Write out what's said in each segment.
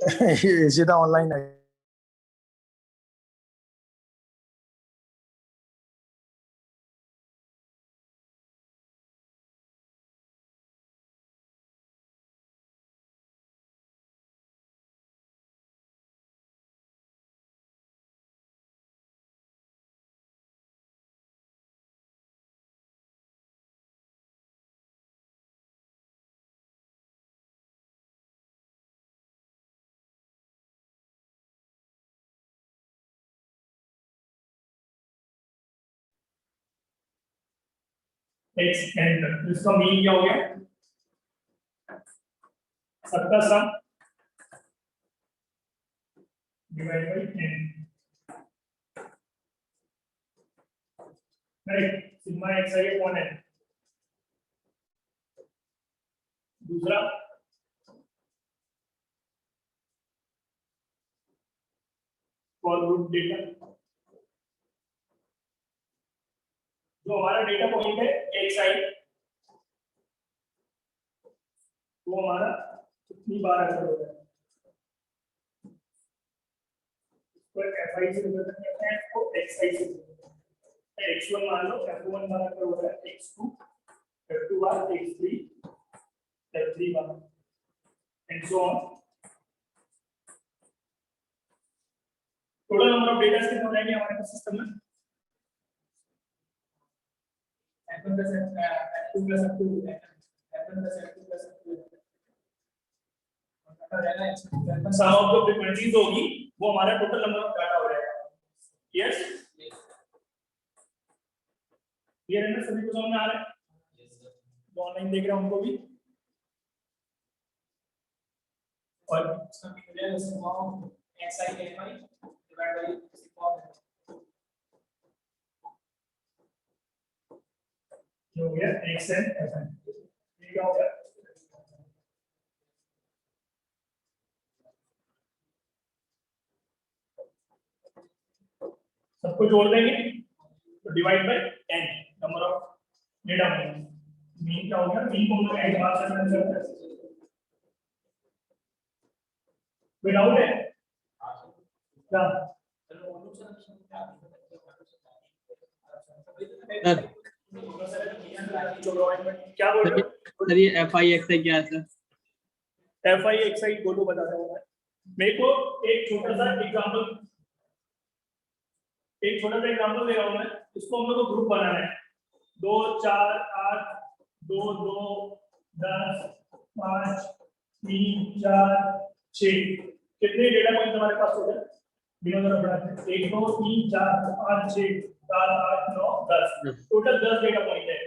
ये सीधा ऑनलाइन है। x n तक इसका मीन क्या हो गया, सबका sum divide by n, right. Sigma x है कौन है, दूसरा फॉर लूप डेटा, जो हमारा डेटा पॉइंट है xi, वो हमारा कितनी बार ऐसा होता है, fi से रिप्रेजेंट करते हैं, इसको xi से x1 मान लो, f1 बार अगर हो रहा है x2, f2 बार x3, f3 बार and so on. Total number of data कितने हो जाएंगे हमारे पास सिस्टम में, f1 plus f2 plus f2 f1 plus f2 plus f2, sum of the frequencies होगी, वो हमारा टोटल नंबर ऑफ डाटा हो जाएगा। यस, ये है ना, सभी को समझ में आ रहा है? जो ऑनलाइन देख रहे हैं उनको भी, और इसका भी हो जाएगा sigma xi fi divide by sigma, जो हो गया xn fn, ये क्या हो गया, सबको जोड़ देंगे तो divide by n number of data point, mean क्या हो गया, मीन को हम लोग एक बार से मेजर करते हैं विदाउट है क्या, क्या बोल रहे हो सर ये FI क्या है सर? FI बोलो, बता रहा हूं मैं, मेरे को एक छोटा सा एग्जांपल दे रहा हूं मैं, इसको हम लोग को ग्रुप बनाना है, 2 4 8 2 2 10 5 3 4 6, कितने डेटा पॉइंट हमारे पास हो गए, बिना जरा बढ़ाते हैं, 1 2 3 4 5 6 7 8 9 10, टोटल 10 डेटा पॉइंट है,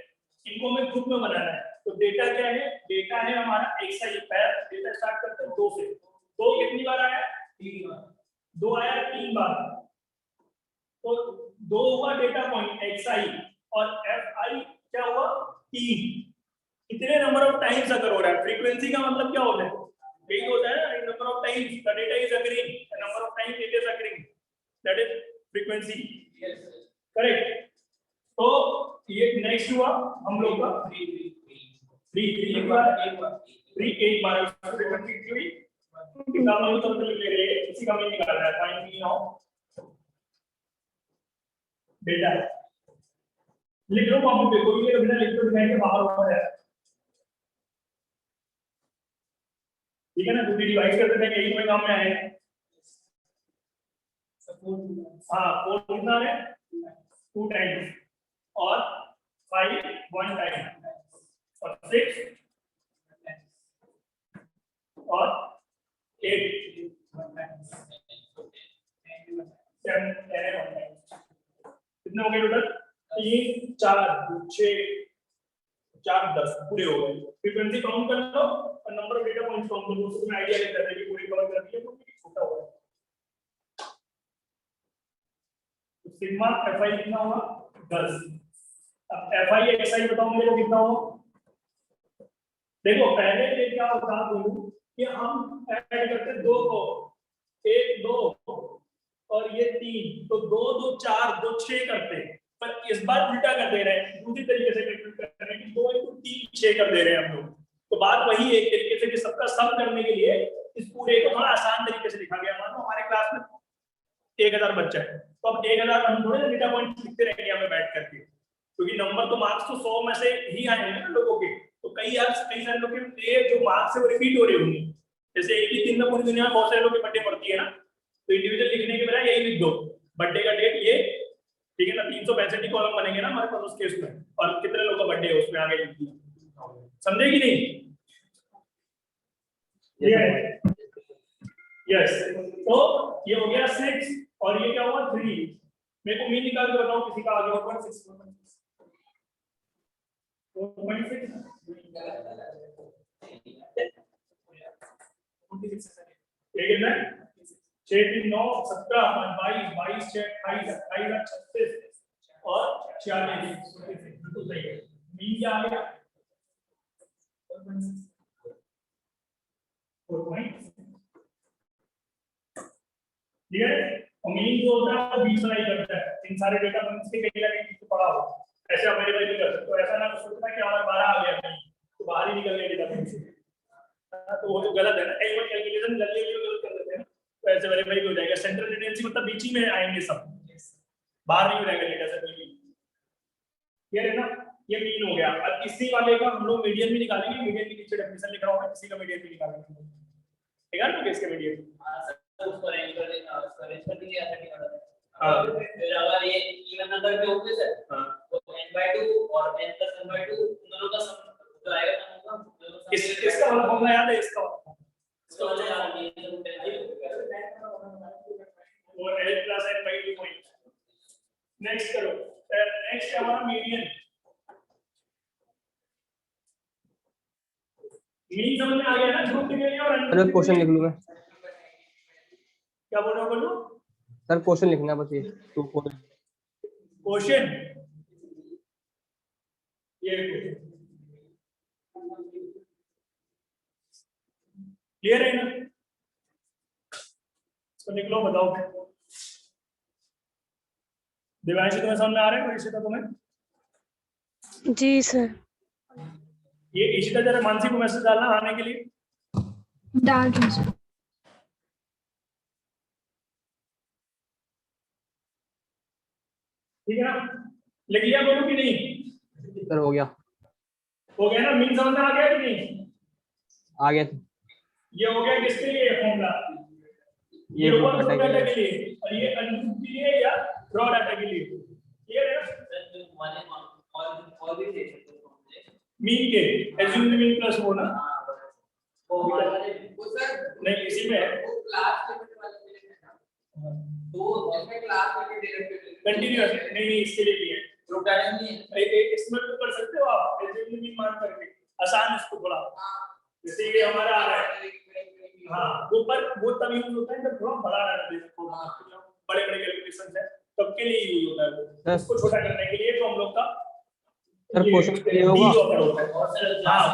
इनको हमें ग्रुप में बनाना है। तो डेटा क्या है, डेटा है हमारा xi पैर, डेटा स्टार्ट करते हैं 2 से, 2 कितनी बार आया, 3 बार, 2 आया 3 बार, तो 2 हुआ डेटा पॉइंट xi, और fi क्या हुआ 3, कितने नंबर ऑफ टाइम्स अगर हो रहा है, फ्रीक्वेंसी का मतलब क्या होता है, यही होता है, number of times the data is occurring, number of times it is occurring, that is frequency, correct. तो ये नेक्स्ट हुआ हम लोग का 3 एक बार फ्रीक्वेंसी की हुई, कितना हम लोग टोटल ले रहे हैं, इसी का मैं निकाल रहा है, फाइंड मीन ऑफ डेटा, लिख लो आप देखो, ये बिना लिख तो दिखाएंगे बाहर होता है, ठीक है ना, दूसरी डिवाइड करते थे, यही में काम में आए हैं, हाँ 4 कितना है 2 टाइम्स, और 5 1 टाइम, और 6 और 8 7 कितने हो गए टोटल, 3 4 6 4 10 पूरे हो गए। फ्रीक्वेंसी काउंट कर लो और number of data points count कर लो, उसमें आईडिया लग जाता है कि पूरी कवर कर दी है, तो छोटा होगा। तो सिग्मा fi कितना होगा 10, अब fi xi बताओ मेरे को कितना होगा, देखो पहले ये क्या होता है बोलूं कि हम ऐड करते 2 को, 1 2 और ये 3, तो 2 2 4 2 6 करते हैं, पर इस बार उल्टा कर दे रहे हैं, दूसरी तरीके से कैलकुलेट कर रहे हैं कि 2 × 3 6 कर दे रहे हैं हम लोग, तो बात वही है एक तरीके से कि सबका सम करने के लिए इस पूरे को थोड़ा आसान तरीके से लिखा गया। मान लो हमारे क्लास में 1000 बच्चा है, तो अब 1000 हम थोड़े डेटा पॉइंट लिखते रहेंगे हमें बैठ करके, क्योंकि नंबर तो मार्क्स तो 100 में से ही आए होंगे ना लोगों के। तो कई सारे लोग के जो मार्क्स है वो रिपीट हो रहे होंगे। जैसे एक ही दिन में पूरी दुनिया में बहुत सारे लोग की बर्थडे पड़ती है ना, तो इंडिविजुअल लिखने के बजाय यही लिख दो, बर्थडे का डेट ये, ठीक है ना। 365 कॉलम बनेंगे ना हमारे पास उस केस में, और कितने लोगों का बर्थडे है उसमें आगे लिख दिया। समझे कि नहीं? यस। तो ये हो गया 6 और ये क्या हुआ 3। मेरे को मीन निकाल के बताओ किसी का आगे होगा 6 ये कितना है? 6 3 9 17 22 22 6 28 28 36 और 46 बिल्कुल सही है। मीन क्या आ गया? 4.6। ठीक है। और मीन जो होता है वो बीच में ही करता है, इन सारे डेटा पॉइंट्स के कहीं ना कहीं तो पड़ा हो, ऐसे आप वेरीफाई भी कर सकते हो। ऐसा ना सोचना कि हमारा 12 आ गया तो बाहर ही निकल गया डेटा पॉइंट से, तो वो तो गलत है ना। कई बार कैलकुलेशन जल्दी गलत कर देते हैं, तो ऐसे वेरीफाई भी हो जाएगा। सेंट्रल टेंडेंसी मतलब बीच ही में आएंगे सब, बाहर नहीं हो जाएगा डेटा से कोई भी। क्लियर है ना? ये मीन हो गया। अब इसी वाले का हम लोग मीडियन भी निकालेंगे। मीडियन की नीचे डेफिनेशन लिख रहा हूं मैं, इसी का मीडियन भी निकालेंगे। ठीक है ना? इसके मीडियन उसको अरेंज कर दीजिए ऐसा नहीं होता। हां, फिर अगर ये इवन नंबर पे होते सर, हां, तो n/2 और n + 1/2 दोनों का सम जो आएगा ना होगा। इसका वाला फॉर्मूला याद है? इसका वाला याद नहीं है और l + n/2 पॉइंट। नेक्स्ट करो। नेक्स्ट हमारा मीडियन। मीन समझ में आ गया ना? ग्रुप के लिए और सर क्वेश्चन लिख लूं मैं? क्या बोल रहा हूं? बोलो सर क्वेश्चन लिखना बस ये तो क्वेश्चन। ये क्लियर है ना? इसको लिख लो, बताओ। दिवांशी तुम्हें समझ में आ रहा है? इशिता तुम्हें? जी सर। ये इशिता जरा मानसी को मैसेज डालना आने के लिए। डाल दूं सर। ठीक है ना? लिख लिया बोलो कि नहीं? सर हो गया। हो गया ना? मीन समझ में आ गया कि नहीं? आ गया। ये हो गया किसके लिए फॉर्मूला? ये ऊपर फ्लो डाटा के लिए, और ये अनग्रुप के लिए या रॉ डाटा के लिए। क्लियर है ना? और भी दे सकते हो मुझे मीन के एज्यूम मीन प्लस वो ना वो वाले वो सर नहीं, इसी में है वो क्लास लिमिट वाले में है ना, तो इसमें क्लास लिमिट डायरेक्ट कंटीन्यूअस नहीं इसके लिए भी है। ग्रुप डाटा नहीं है इसमें तो कर सकते हो आप एज्यूम मीन मान करके, आसान इसको थोड़ा। जैसे ये हमारा आ रहा है, हाँ वो पर वो तब यूज होता है जब थोड़ा बड़ा डाटा देखो, बड़े बड़े कैलकुलेशंस है तब के लिए यूज होता है वो। इसको छोटा करने के लिए तो हम लोग का सर क्वेश्चन के लिए होगा। हाँ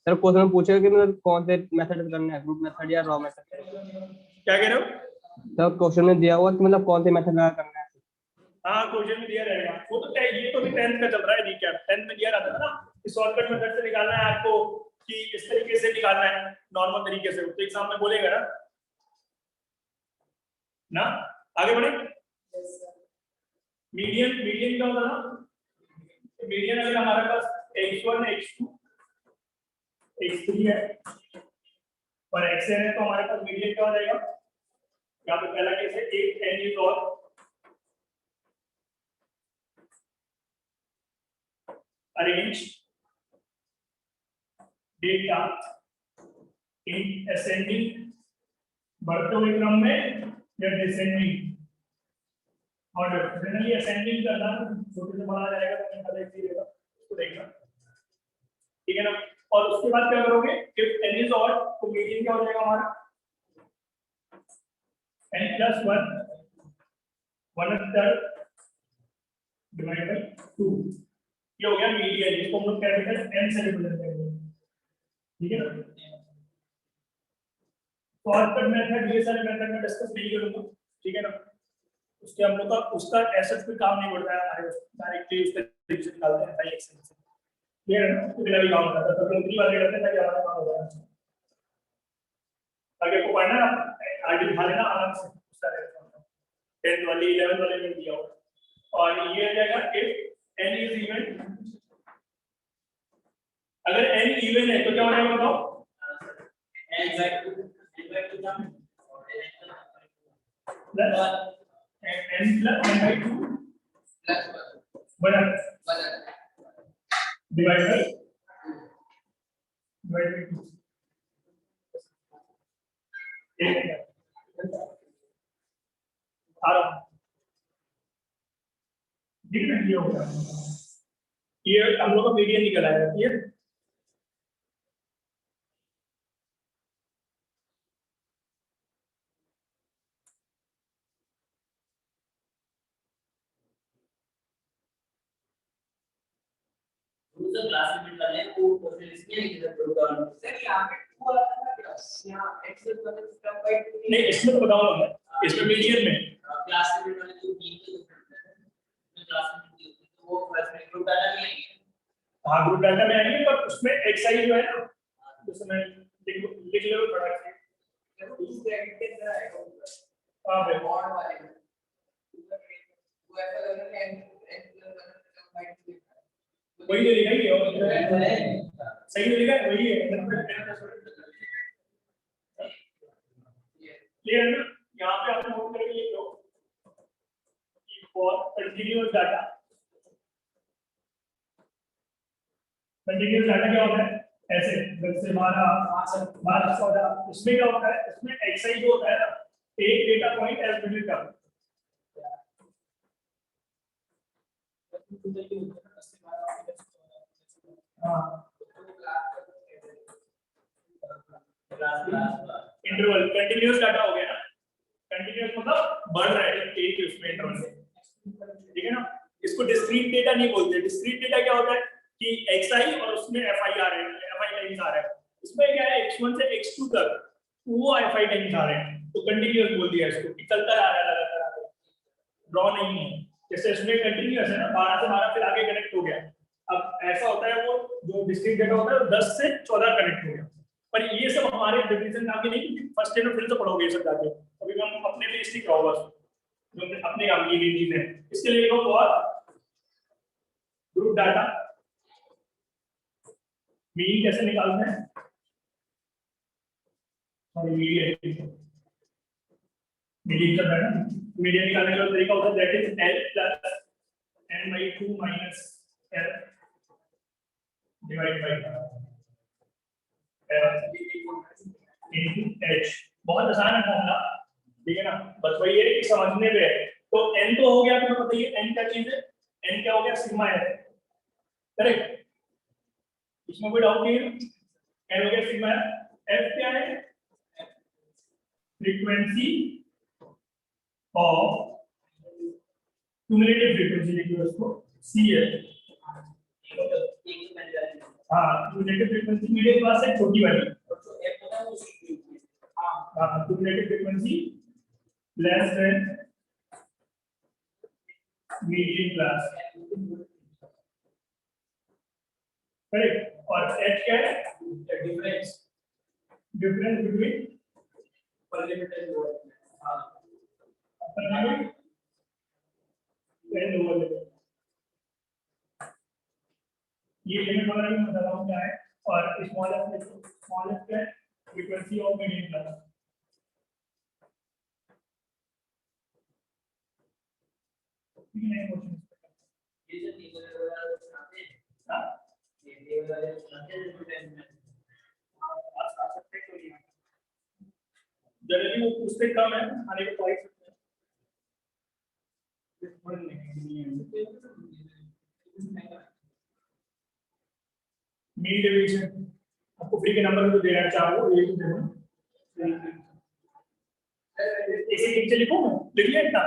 सर क्वेश्चन में पूछेगा कि मतलब कौन से मेथड करना है, ग्रुप मेथड या रॉ मेथड? क्या कह रहे हो? सर क्वेश्चन में दिया हुआ कि मतलब कौन से मेथड लगा करना है। हाँ क्वेश्चन में दिया रहेगा वो तो। ये तो भी 10th का चल रहा है रिकैप, 10th में दिया रहता है ना कि शॉर्टकट मेथड से निकालना है आपको कि इस तरीके से निकालना है नॉर्मल तरीके से, तो एग्जाम में बोलेगा ना। आगे बढ़े। मीडियन मीडियन क्या होता है? मीडियन अगर हमारे पास x1 x2 x3 है और xn है तो हमारे पास मीडियन क्या हो जाएगा? यहाँ पे पहला केस है एक n इज और अरेंज डेटा इन असेंडिंग, बढ़ते हुए क्रम में या डिसेंडिंग ऑर्डर। जनरली असेंडिंग करना, छोटे से बड़ा जाएगा तो पहले एक ही रहेगा, उसको देखना। ठीक है ना? और उसके बाद क्या करोगे? इफ n इज ऑड तो मीडियन क्या हो जाएगा हमारा? n + 1 1/3 divide by 2। ये हो गया मीडियन, इसको हम लोग कैपिटल n से रिप्रेजेंट करेंगे। ठीक है ना? शॉर्टकट मेथड ये सारे मेथड में डिस्कस नहीं करूंगा, ठीक है ना? उसके हम लोग का उसका ऐसा कोई काम नहीं बढ़ता है, डायरेक्टली उस तरीके से निकालते हैं एक्सेल से। क्लियर है ना? तो बिना भी काम होता था, तो कंपनी वाले करते हैं ताकि हमारा काम हो जाए। अगर आपको पढ़ना है आप आगे दिखा लेना आराम से, उस तरह का 10th वाले 11th वाले में दिया होगा। और ये आ जाएगा if n is even, अगर n इवन है तो क्या हो जाएगा बताओ? n by 2 का और plus n plus n by 2 बड़ा डिवाइड बाय 2 आ रहा ठीक है। ये हो गया, ये हम लोग का मीडियन निकल आएगा। क्लियर? दूसरा क्लास में डालने को क्वेश्चन इसमें लिख दे प्रोग्राम सर यहां पे 2 आ रहा है क्लास यहां x वाला स्टेप बाय 2 नहीं, इसमें तो बताऊंगा मैं, इसमें मीडियन में क्लास में डालने को 3 के मैं क्लास में तो वो क्लास में ग्रुप डाटा नहीं है। हाँ ग्रुप डाटा में आएंगे, पर उसमें एक्सआई जो है ना उसमें लिख लो थोड़ा सा। उस ब्रैकेट के अंदर आएगा हां भाई मॉड वाले में वो ऐसा करना है x बाय 2 वही तो लिखा ही है और सही तो लिखा है वही है। क्लियर है ना? यहाँ पे आप नोट करके लिख लो कि for continuous data, continuous data क्या होता है? ऐसे 10 से 12 14 उसमें क्या होता है? उसमें एक्सआई जो होता है ना, एक डेटा पॉइंट एज मिडिल का इंटरवल कंटीन्यूअस डाटा हो गया ना। कंटीन्यूअस मतलब बढ़ रहा है एक ही उसमें इंटरवल से, ठीक है ना? इसको डिस्क्रीट डेटा नहीं बोलते। डिस्क्रीट डेटा क्या होता है कि xi और उसमें fi आ रहे हैं, fi टाइम्स आ रहा है। इसमें क्या है x1 से x2 तक वो fi टाइम्स आ रहे हैं, तो कंटीन्यूअस बोल दिया इसको कि चलता आ रहा है लगातार, ड्रॉ नहीं है। जैसे इसमें कंटीन्यूअस है ना, 12 से 12 फिर आगे कनेक्ट हो गया। अब ऐसा होता है वो जो डिस्क्रीट डेटा होता है वो 10 से 14 कनेक्ट हो गया। पर ये सब हमारे डिवीजन काम के नहीं, क्योंकि फर्स्ट ईयर में फिर से पढ़ोगे ये सब जाके। अभी हम अपने लिए स्टिक रहो बस, जो अपने काम की चीज है। इसके लिए लिखो फॉर ग्रुप डाटा मीन कैसे निकालते हैं? सॉरी मीडियन, मीडियन का डाटा मीडियन निकालने का तरीका होता है that is l plus n by 2 minus l divide by into h। बहुत आसान है फॉर्मूला, ठीक है ना? बस वही है कि समझने पे है। तो n तो हो गया, तुम्हें बताइए n क्या चीज है? n क्या हो गया? सिग्मा है, करेक्ट? इसमें कोई डाउट नहीं है? n हो गया सिग्मा है। f क्या है? फ्रीक्वेंसी ऑफ क्यूमुलेटिव फ्रीक्वेंसी लिखिए उसको c है। हाँ क्यूमुलेटिव फ्रीक्वेंसी मीडियम क्लास है छोटी वाली, हाँ cumulative frequency less than medium class, correct? और h क्या है? Difference between upper limit and lower limit, हां upper limit and lower limit. ये लिमिट वगैरह भी मैं बता रहा हूं क्या है। और स्मॉल एफ क्या है? Frequency of medium class. ठीक है? क्वेश्चन ये जो टेबल वगैरह बनाते हैं हां ये टेबल वगैरह बनाते हैं जो टाइम में आज का सब्जेक्ट हो गया जनरली वो उससे कम है आने को ट्राई करते हैं। मीन डेविएशन आपको फ्री के नंबर तो देना चाहो ये तो दे दो। ऐसे नीचे लिखो लिख लिया इतना।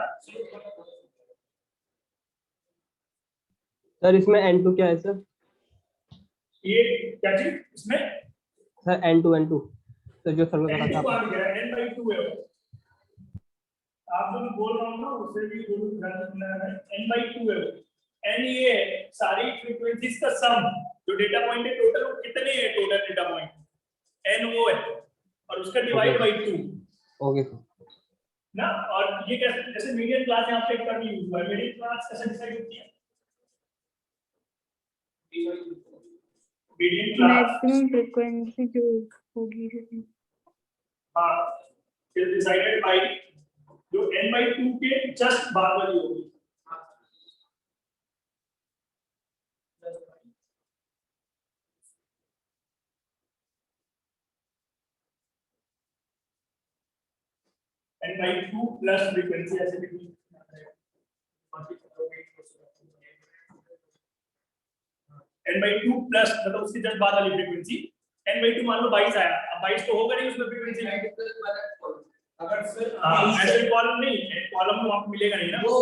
सर इसमें n2 क्या है सर? ये क्या चीज इसमें? सर n2 तो जो सर ने कहा था n by 2 है। आप जो मैं बोल रहा हूँ ना उससे भी दोनों ध्यान से सुनना है। n by 2 है n, ये सारी फ्रीक्वेंसीज का सम जो जो डेटा पॉइंट है टोटल वो कितने हैं टोटल डेटा पॉइंट n वो है और उसका डिवाइड बाय 2 ओके ना। और ये कैसे जैसे मीडियन क्लास यहाँ पे एक टर्म यूज हुआ है, मीडियन क्लास कैसे डिसाइड होती है? मीडियन क्लास मैक्सिमम फ्रीक्वेंसी जो होगी हाँ इज डिसाइडेड बाय जो n/2 के जस्ट बाद वाली होगी। n/2 प्लस फ्रीक्वेंसी ऐसे भी n/2 प्लस मतलब उसके जस्ट बाद वाली फ्रीक्वेंसी n/2 मान लो 22 आया, अब 22 तो होगा नहीं उसमें फ्रीक्वेंसी अगर फिर ऐसे कॉलम नहीं है, कॉलम तो आपको मिलेगा नहीं ना। वो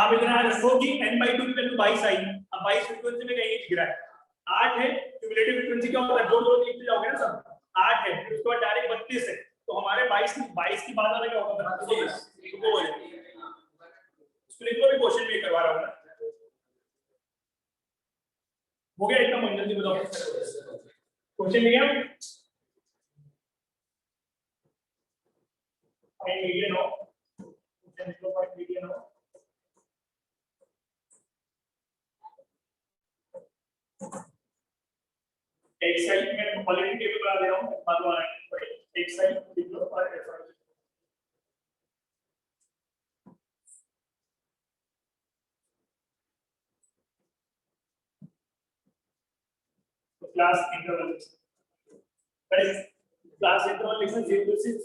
आप इतना रखो कि n/2 की वैल्यू 22 आई, अब 22 फ्रीक्वेंसी में कहीं नहीं दिख रहा है, 8 है क्यूमुलेटिव फ्रीक्वेंसी क्या होता है, जोड़ जोड़ लिखते जाओगे ना सब, 8 है फिर उसके बाद डायरेक्ट 32 है, तो हमारे 22 की बाद वाला क्या होगा 32 इसको हो जाएगा। स्प्लिट को भी क्वेश्चन में करवा रहा हूं ना, हो गया इतना मन जल्दी बताओ क्वेश्चन लिया मीडियन हो मीडियन हो xi मैं क्वालिटी टेबल बना दे रहा हूं, मान लो xi लिख लो और fi class interval correct, class interval लिखना 0 to 6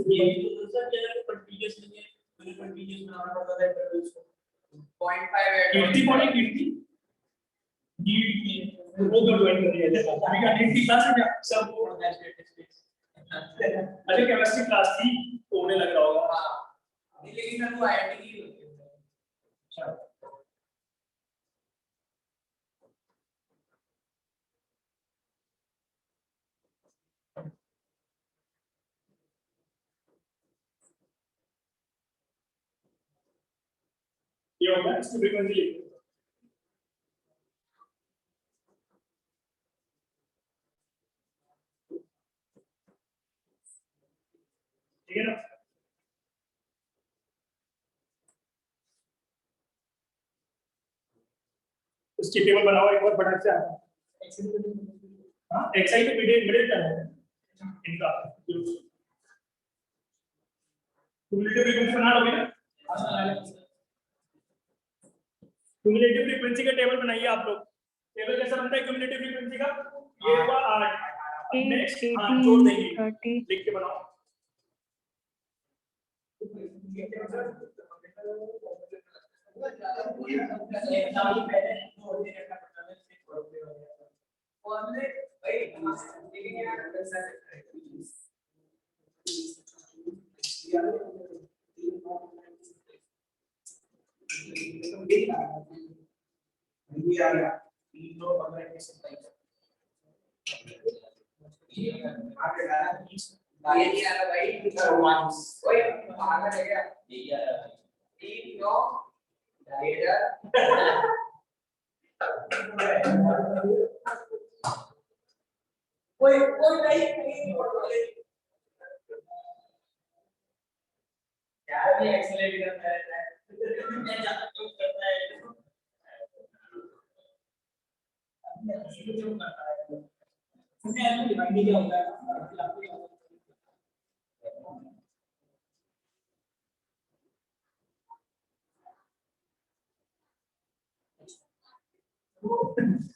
ये सर जगह कंटीन्यूअस नहीं है, फिर कंटीन्यूअस बनाना पड़ता है फिर उसको 0.5 ऐड कीर्ति कौन है कीर्ति वो तो ज्वाइन कर दिया जैसा अभी का कीर्ति क्लास है क्या सब वो अरे केमिस्ट्री क्लास थी तो उन्हें लग रहा होगा हां लेकिन सर वो आईआईटी की होती है। अच्छा ये होता है इसकी फ्रीक्वेंसी लिखो ठीक है ना। उसकी टेबल बनाओ एक बार फटाक से आता हां xi तो मिडिल टर्म है इनका क्यूमुलेटिव फ्रीक्वेंसी बना लोगे ना, क्यूमुलेटिव फ्रीक्वेंसी का टेबल बनाइए आप लोग। टेबल कैसा बनता है क्यूमुलेटिव फ्रीक्वेंसी का, ये हुआ 8 नेक्स्ट जोड़ देंगे 30 लिख के बनाओ ये आ रहा भाई रोमांस ओए आगे रह गया ये आ रहा भाई 3 9 डायरेक्टर कोई कोई नहीं यार ये एक्सेलरेटर करता है मैं ज्यादा क्यों करता है क्यों करता है उसने ऐसे डिवाइड किया होता है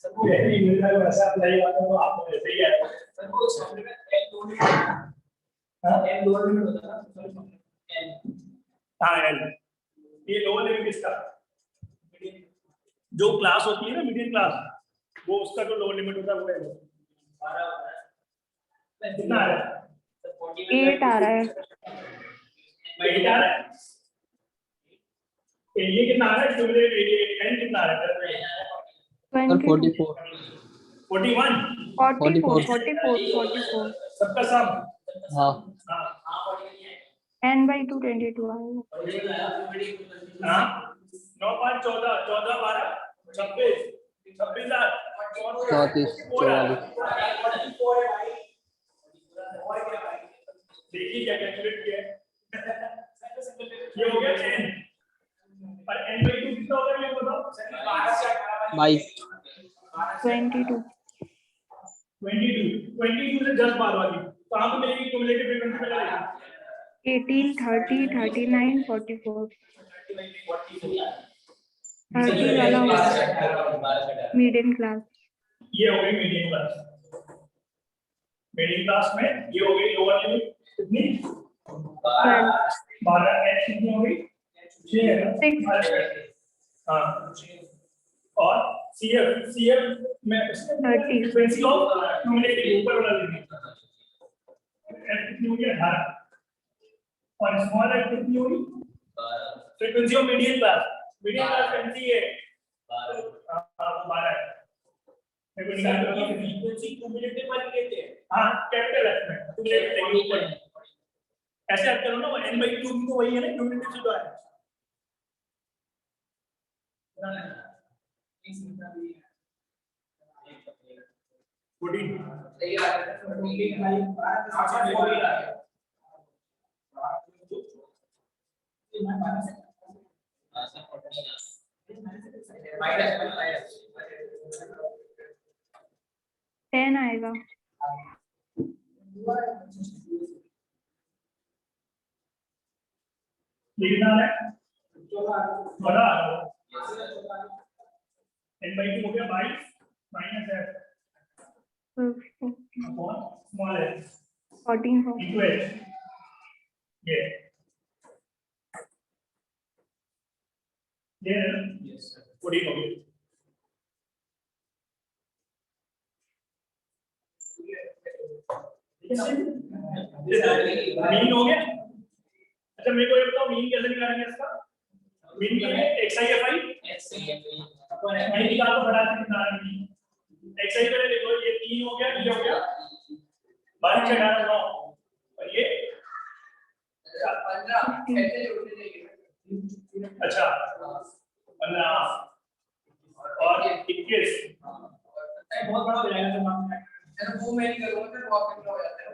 सबको यही मिल रहा है वैसा अप्लाई हुआ तो आपको ऐसे ही आएगा सर वो सॉफ्टवेयर में M2 में हां M2 में होता है N हां एल ये लोअर लिमिट इसका जो क्लास होती है ना मीडियन क्लास वो उसका जो लोअर लिमिट होता है वो है 12 होता है कितना आ रहा है 8 आ रहा है 8 आ रहा है ये कितना आ रहा है क्यूमुलेटिव एन कितना आ रहा है 44 41 44 सबका सम हाँ हां हां 40 नहीं है n/2 22 आएगा। हाँ 9 5 14 14 12 26 26 34 44 देखिए क्या कैलकुलेट किया है। ये हो गया n और n/2 कितना होगा ये बताओ। 22 22 22 से 10 बार वाली कहाँ पे मिलेगी क्यूमुलेटिव फ्रीक्वेंसी पे लगेगी। 18 30 39 44 30 वाला मीडियम क्लास। ये हो गई मीडियम क्लास। मीडियम क्लास में ये हो गई लोअर लिमिट कितनी 12 h कितनी हो गई 6 है ना। हाँ और CF में फ्रीक्वेंसी ऑफ क्यूमुलेटिव ऊपर वाला लिमिट f कितनी होगी 18 और स्मॉल f कितनी होगी frequency of medium class frequency है 12 है। फ्रीक्वेंसी क्यूमुलेटिव वाली लेते हैं। हाँ कैपिटल F में क्यूमुलेटिव ऊपर ऐसे याद करो ना वो n/2 तो वही है ना क्यूमुलेटिव से तो है। टेन आएगा। लिखना है बड़ा n/2 हो गया 22 minus f upon small f 14 into h ये यस 14 हो गया। मीन हो गया। अच्छा मेरे को ये बताओ मीन कैसे निकालेंगे इसका। मीन क्या है xi नहीं निकाल तो बड़ा कितना है मीन xi पहले देखो ये 3 हो गया ये हो गया 12 से 18 9 और ये 15 अच्छा 15 और 21 बहुत बड़ा हो जाएगा। वो मैं नहीं करूंगा फिर बहुत कितना हो जाता है।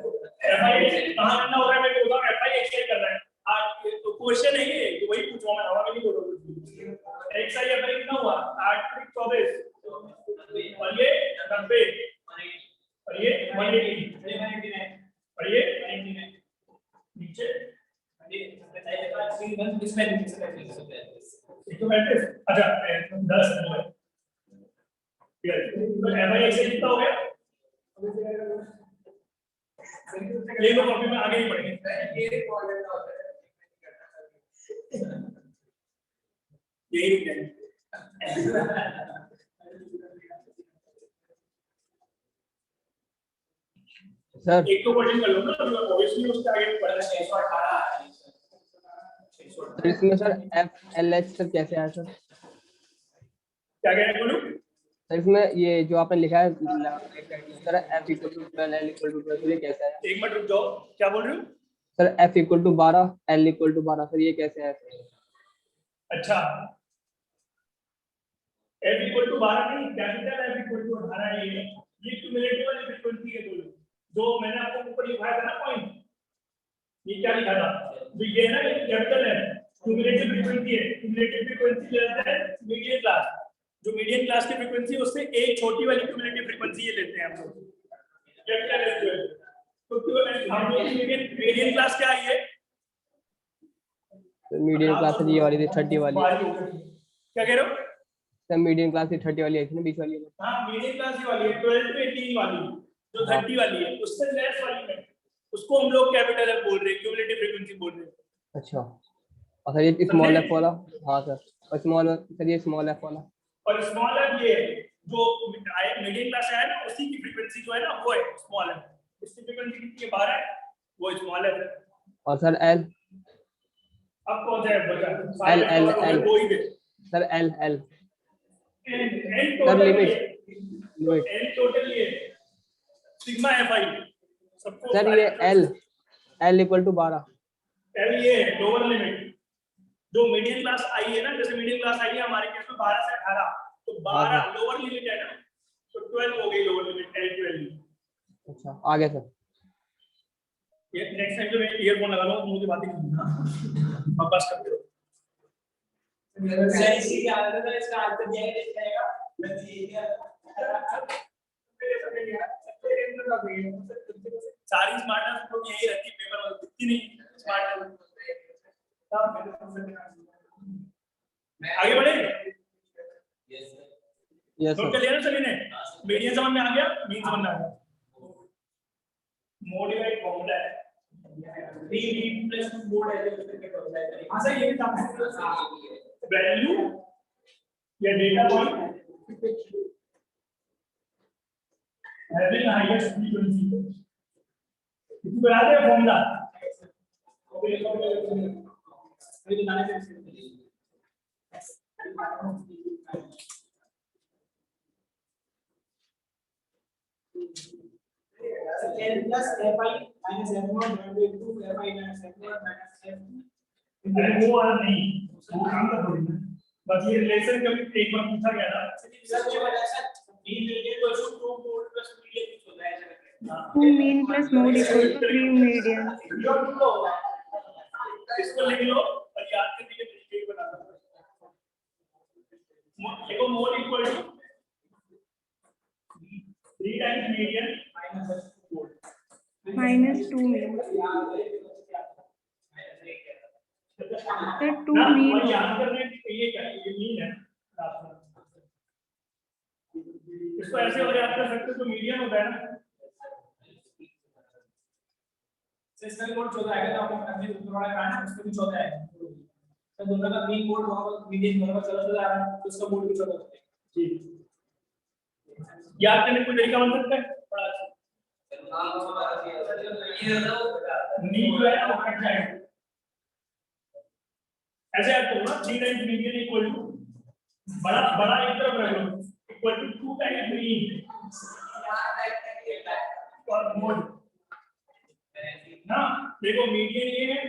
एफआई कहां करना हो रहा है मेरे को बताओ। एफआई एक्सआई कर रहा है आज तो क्वेश्चन है ये तो वही पूछूंगा मैं हवा में नहीं बोलूंगा। एक्सआई एफआई कितना हुआ 8 24 और ये 90 और ये 180 और ये 99 नीचे अच्छा 10 है ठीक है। तो एफआई एक्सआई कितना हो गया ले लो कॉपी में आगे ही पढ़ेंगे। यही रुक जाएंगे। सर एक तो क्वेश्चन कर लो ना ऑब्वियसली उसके आगे पढ़ना है 618 तो इसमें सर FLH सर कैसे आया सर। क्या कह रहे बोलो सर इसमें ये जो आपने लिखा है सर F = 12 L = 12 ये कैसा है। एक मिनट रुक जाओ क्या बोल रहे हो सर F = 12 L = 12 सर ये कैसे है। अच्छा F = 12 नहीं कैपिटल F = 18 है ये क्यूमुलेटिव वाली फ्रीक्वेंसी है बोलो जो मैंने आपको ऊपर लिखाया था ना पॉइंट ये क्या लिखा था तो ये ना कैपिटल है क्यूमुलेटिव फ्रीक्वेंसी है। क्यूमुलेटिव फ्रीक्वेंसी लेते हैं मीडियम क्लास जो मीडियम क्लास की फ्रीक्वेंसी है उससे एक छोटी वाली क्यूमुलेटिव फ्रीक्वेंसी ये लेते हैं हम लोग कैपिटल एफ तो हम लोग मीडियम क्लास क्या है ये मीडियम क्लास ये वाली थी 30 वाली क्या कह रहे हो सर मीडियम क्लास थी 30 वाली है ना 20 वाली है। हां मीडियम क्लास ये वाली है 12 to 18 वाली जो 30 वाली है उससे लेस वाली में उसको हम लोग कैपिटल एफ बोल रहे हैं क्यूमुलेटिव फ्रीक्वेंसी बोल रहे हैं। अच्छा और सर ये स्मॉल एफ वाला हाँ सर और स्मॉल सर ये स्मॉल एफ वाला और स्मॉल एफ ये जो मीडियम क्लास है ना उसी की फ्रीक्वेंसी जो है ना वो है स्मॉल एफ इसकी फ्रीक्वेंसी कितनी है 12 है वो स्मॉल एफ है। और सर एल अब कौन सा है बचा एल एल एल दो ही दे sir L L N sir total limit N total ये सिग्मा एफ आई सबको सर ये एल = 12 एल ये लोअर लिमिट जो मीडियम क्लास आई है ना, जैसे मीडियम क्लास आई है हमारे केस में 12 से 18, तो 12 लोअर लिमिट है ना, तो 12 हो गई लोअर लिमिट एल 12। अच्छा आगे सर। ये नेक्स्ट टाइम जो मैं ईयरफोन लगा लूंगा मुझे बातें नहीं सुनना, आप बस करते रहो। सर इसी के आगे तो इसका आंसर दिया है जाएगा, बस ये सारी स्मार्टनेस लोग यही रहती है, पेपर में दिखती नहीं स्मार्टनेस। आगे बढ़े। यस नोट कर लिया ना सभी ने? मीडियन समझ में आ गया, मीन समझ में आ गया। मॉडिफाइड फॉर्मूला है 3b प्लस मोड है, जो उसके फॉर्मूला है। हां सर ये वैल्यू या data point having highest frequency, इसको याद है formula? n plus fi minus f0 divided by 2 fi minus f0 minus f। अरे वो वाला नहीं, वो काम का थोड़ी ना, बस ये रिलेशन कभी एक बार पूछा गया था। सर जो है सर b median तो 2 mode plus median कुछ होता है ऐसा। 2 mean plus mode equal to 3 median। इसको लिख लो और याद करने के तरीके बना लो। देखो mode equal to 3 times median minus 2 mean। Sir 2 mean और याद करने के लिए क्या ये मीन है, इसको ऐसे और याद कर सकते हो, तो मीडियन होता है ना। सिस्टम कोड 14 आएगा तो आपको अपने ऊपर वाला काट है उसको भी 14 आएगा। तो दोनों का मीन कोड वहां पर मीडियन दोनों का 14 आ रहा है तो उसका कोड भी 14 होता है। ठीक, याद करने कोई तरीका बन सकता है बड़ा अच्छा। मीन जो है ना वो कट जाएगा, ऐसे याद करो ना, 3 टाइम्स मीडियन इक्वल टू बड़ा बड़ा एक तरफ रख लो इक्वल टू 2 टाइम्स मीन और मोड ना। देखो मीडियन ये है,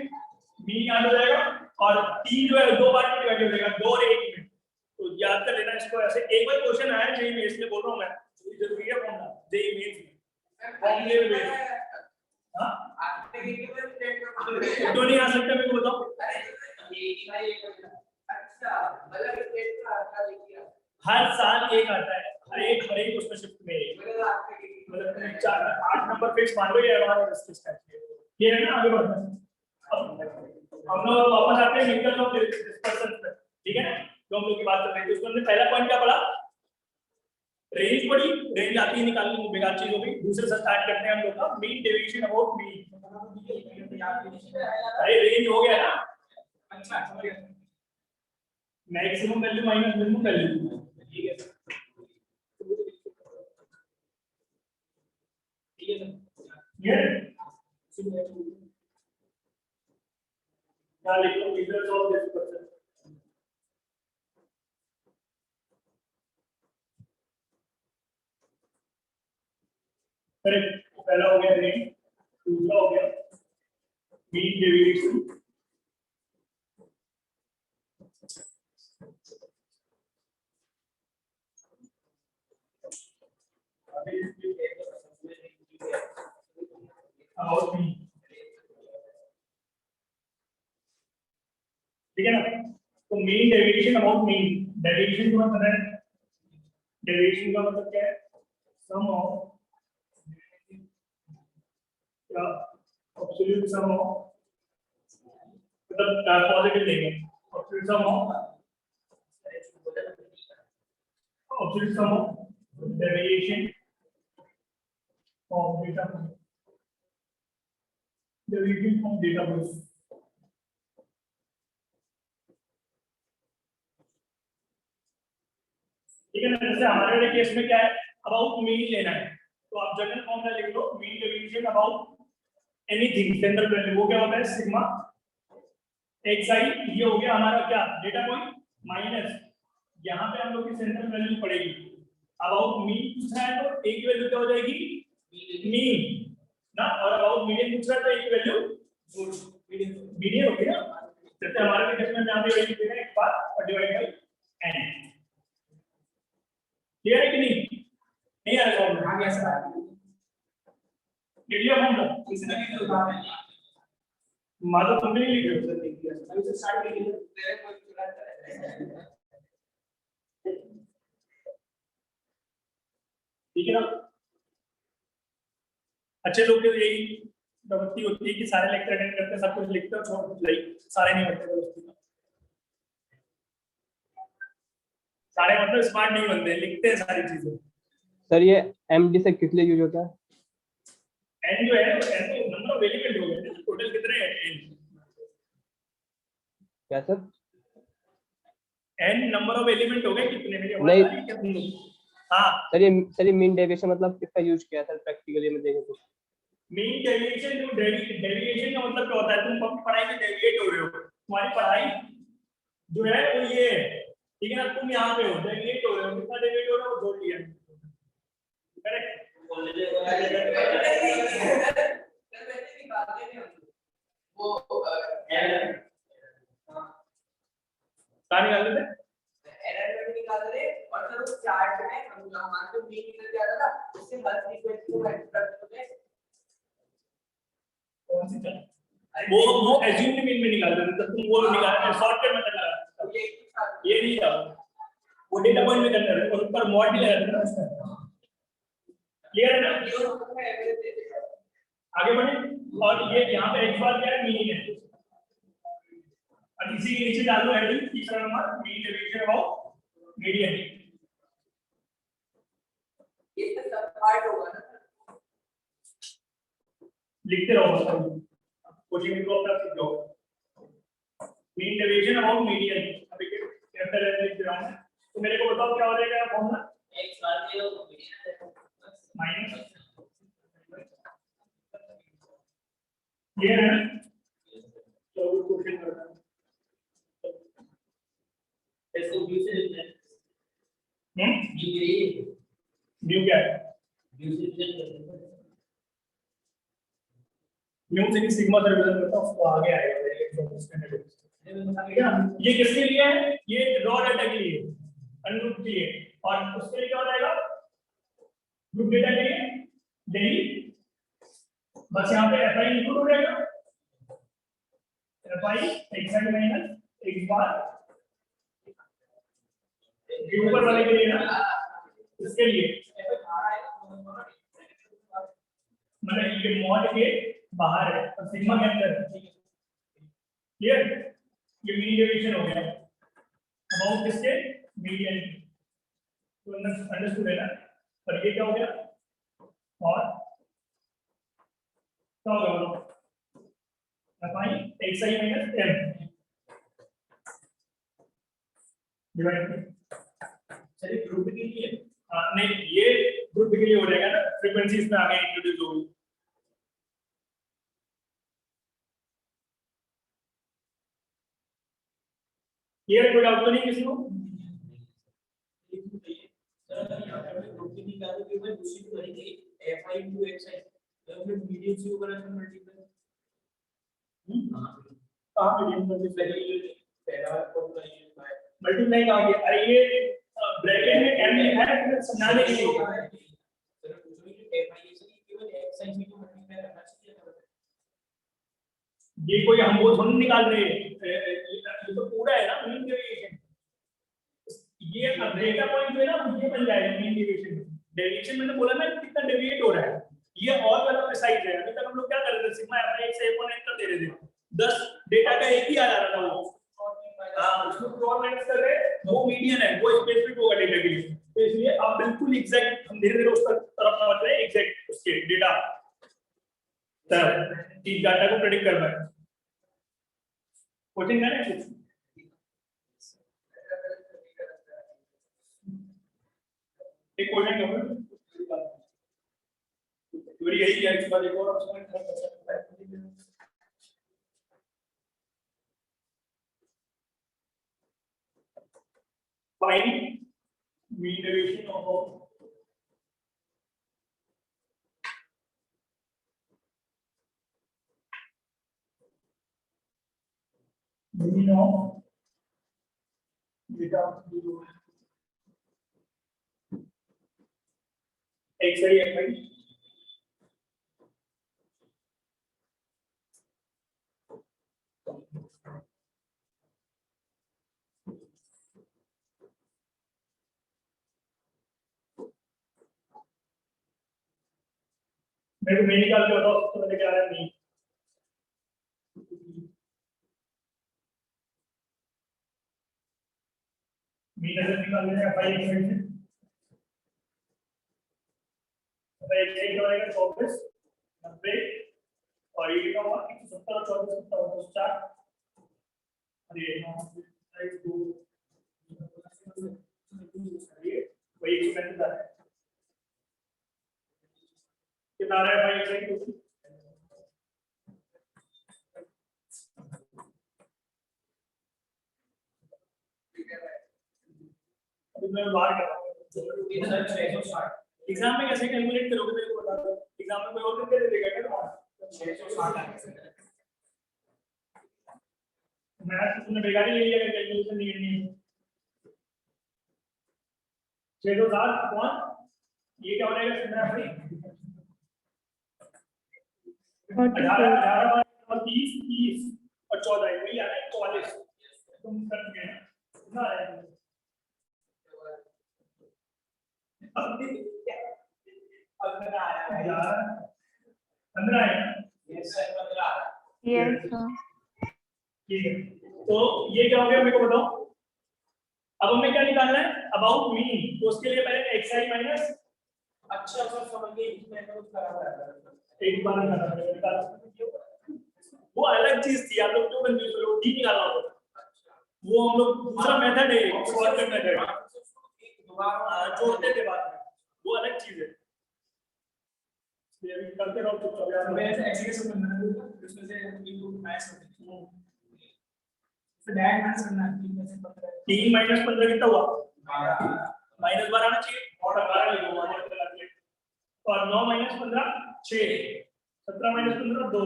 मीन याद हो जाएगा, और 3 जो है 2 बार डिवाइड हो जाएगा, 2 और 1 में, तो याद कर लेना इसको ऐसे। एक बार क्वेश्चन आया जेईई में, इसलिए बोल रहा हूं मैं, जरूरी है फॉर्मूला जेईई मेंस में फॉर्मूले में। हां तो नहीं आ सकता, मेरे को बताओ। हर साल एक आता है, हर एक उसमें शिफ्ट में, मतलब 8 नंबर फिक्स मान लो, ये हमारा डिस्कस करते हैं। ये है ना, आगे बढ़ना है। अब हम लोग वापस आते हैं मिनिमम ऑफ डिस्पर्शन पे, ठीक है ना, जो हम लोग की बात कर रहे थे। उसमें हमने पहला पॉइंट क्या पढ़ा, रेंज पढ़ी, रेंज आती है निकालनी, बेकार चीज हो गई। दूसरे से स्टार्ट करते हैं हम लोग का मीन डेविएशन अबाउट मीन। अरे रेंज हो गया ना, अच्छा समझ गया। Maximum value minus minimum value, ठीक है ये क्या लिखो, रिजल्ट ऑफ डिस्पर्शन। करेक्ट, पहला हो गया रेंज, दूसरा हो गया मीन डेविएशन, और मीन, ठीक है ना। तो mean deviation about mean, deviation का मतलब है, डेविएशन का मतलब क्या है, सम ऑफ या एब्सोल्यूट सम ऑफ, मतलब पॉजिटिव लेंगे, absolute sum of deviation of data, deviation of data base. ठीक है ना, जैसे हमारे केस में क्या है, अबाउट मीन लेना है, तो आप जनरल फॉर्मूला लिख लो, mean deviation about anything central value, वो क्या होता है सिग्मा xi। ये हो गया हमारा क्या, डेटा पॉइंट, माइनस यहाँ पे हम लोग की सेंट्रल वैल्यू पड़ेगी। अबाउट मीन पूछा है तो एक वैल्यू क्या हो जाएगी मीन ना, और अबाउट मीडियन पूछ रहा है तो एक वैल्यू मीडियन हो गया ना, जैसे हमारे केस में यहाँ पे वैल्यू देना है 1 बार और डिवाइड बाय n। क्लियर है कि नहीं आएगा और आगे ऐसा क्लियर होगा इसने भी तो कहा है मानो तुम भी नहीं लिख रहे हो अभी से स्टार्ट कीजिए ठीक है ना। अच्छे लोग के यही प्रवृत्ति होती है कि सारे लेक्चर अटेंड करते हैं, सब कुछ लिखते हैं, छोड़ लाइक सारे नहीं होते दोस्तों। सारे मतलब स्मार्ट नहीं बनते, लिखते हैं सारी चीजें। सर ये एमडी से किस लिए यूज होता है? एन जो है एन तो नंबर ऑफ एलिमेंट हो गए, टोटल कितने हैं एन? क्या sir? N number of element हो गए कितने? मेरी आवाज नहीं। आ रही है क्या तुम लोग? हाँ, सर ये मीन डेविएशन मतलब किसका यूज किया सर प्रैक्टिकली में देखें तो? मीन डेविएशन जो डेविएशन का मतलब क्या होता है? तुम अपनी पढ़ाई में डेविएट हो रहे हो, तुम्हारी पढ़ाई जो है वो ये है, ठीक है ना। तुम यहाँ पे हो, डेविएट हो रहे हो, कितना डेविएट हो रहे हो वो जोड़ लिया, करेक्ट। कहाँ निकाल देते? कौन सी चीज़? वो एज्यूम्ड मीन में निकाल देते, तब तुम वो निकाल शॉर्टकट मेथड लगा, ये नहीं था वो डेटा पॉइंट में करना है और ऊपर मॉड भी लगा देना उसका। क्लियर है ना? आगे बढ़े। और ये यहाँ पे एक बार क्या है, मीन है, और इसी के नीचे डालो हेडिंग तीसरा number mean deviation about median. लिखते रहो कोचिंग में तो अपना सीख जाओ। मीन डेविएशन अबाउट मीडियन अभी के कैपिटल लेटर लिख रहा हूं, तो मेरे को बताओ क्या हो जाएगा फॉर्मूला? एक बार के माइनस क्लियर है ना? तो क्वेश्चन करना है इसको व्यू से लिखते हैं। न्यू क्या है? व्यू से रिप्रेजेंट करते हैं। न्यू से भी सिग्मा से रिप्रेजेंट करता हूं, उसको आगे आएगा ये किसके लिए है? ये रॉ डाटा के लिए, अनग्रुप के लिए, और उसके लिए क्या हो जाएगा? ग्रुप डेटा के लिए यही बस यहाँ पे fi इंक्लूड हो जाएगा, fi x माइनस x बार ये ऊपर वाले के लिए ना, इसके लिए मतलब ये मॉड के बाहर है और सिग्मा के अंदर है। क्लियर? ये मीन डेविएशन हो गया अबाउट किसके? मीडियन। तो अंडरस्टूड है ना? और ये क्या हो गया? और क्या होगा बोलो? fi xi minus m divide. चलिए ग्रुप के लिए नहीं, ये ग्रुप के लिए हो जाएगा ना, फ्रीक्वेंसी इसमें आगे इंट्रोड्यूस होगी। क्लियर है? कोई डाउट तो नहीं किसी को? मल्टीप्लाई कहाँ गया? अरे ये ब्रैकेट में m लिखा है, फिर समझाने के लिए ये कोई हम वो थोड़ी निकाल रहे हैं, ये तो पूरा है ना मीन डेविएशन। ये अब डेटा पॉइंट जो है ना ये बन जाएगा मीन डेविएशन। डेविएशन मैंने बोला ना कितना डेविएट हो रहा है, ये और वाला प्रिसाइज है। अभी तक हम लोग क्या कर रहे थे, सिग्मा fi से एक्सपोनेंट कर दे रहे थे, 10 डेटा का एक ही आ रहा था वो, हां उसको प्लॉट माइनस कर रहे, वो मीडियन है, वो स्पेसिफिक होगा डेटा के लिए। तो इसलिए अब बिल्कुल एग्जैक्ट हम धीरे धीरे उस तरफ पहुंच रहे हैं, एग्जैक्ट उसके डेटा की डाटा को प्रेडिक्ट कर रहा है। कोचिंग है ना कुछ? एक क्वेश्चन करो पूरी यही है, इस बार एक और ऑप्शन कर सकते हैं। Find mean deviation of mean of beta of 0 xi fi मेरे को मैं निकाल के बताओ सबसे पहले क्या है मीन मीन अगर निकाल लेना है फाइव से तो एक क्या हो जाएगा 24 90 और ये कितना हुआ 170 और 24 कितना हुआ 4 अरे राइट 2 ये वही 135 है कितना आ रहा है भाई एक्सरसाइज अभी मैं बाहर कर रहा हूं एग्जाम में कैसे कैलकुलेट करोगे मेरे को बता दो एग्जाम में कोई और दिन दे देगा क्या तुम्हारा 660 मैथ तुमने बेकार ही ले लिया कैलकुलेशन नहीं करनी है 660 कौन ये क्या हो जाएगा सुनना भाई 18 और 30 30 और 14 वही आ रहा है 44 तुम कर गए कितना आ रहा है पंद्रह है Yes, sir. ठीक है तो ये क्या हो गया मेरे को बताओ अब हमें क्या निकालना है अबाउट मीन तो उसके लिए पहले xi माइनस अच्छा सर समझ गए इसमें कुछ करा था एक बार निकालना वो अलग चीज थी आप लोग क्यों कंफ्यूज हो रहे हो डी निकालना होगा वो हम लोग दूसरा मेथड है शॉर्टकट मेथड दोबारा जोड़ते थे बाद में वो अलग चीज है ये अभी करते रहो चुपचाप यार मैं एग्जीक्यूशन करना है उसमें से इनपुट मैच करते हैं फिर डायरेक्ट मैच करना है 3 में से 15 3 माइनस 15 कितना हुआ माइनस 12 आना चाहिए और 12 लिखो और 9 माइनस 15 6 17 माइनस 15 2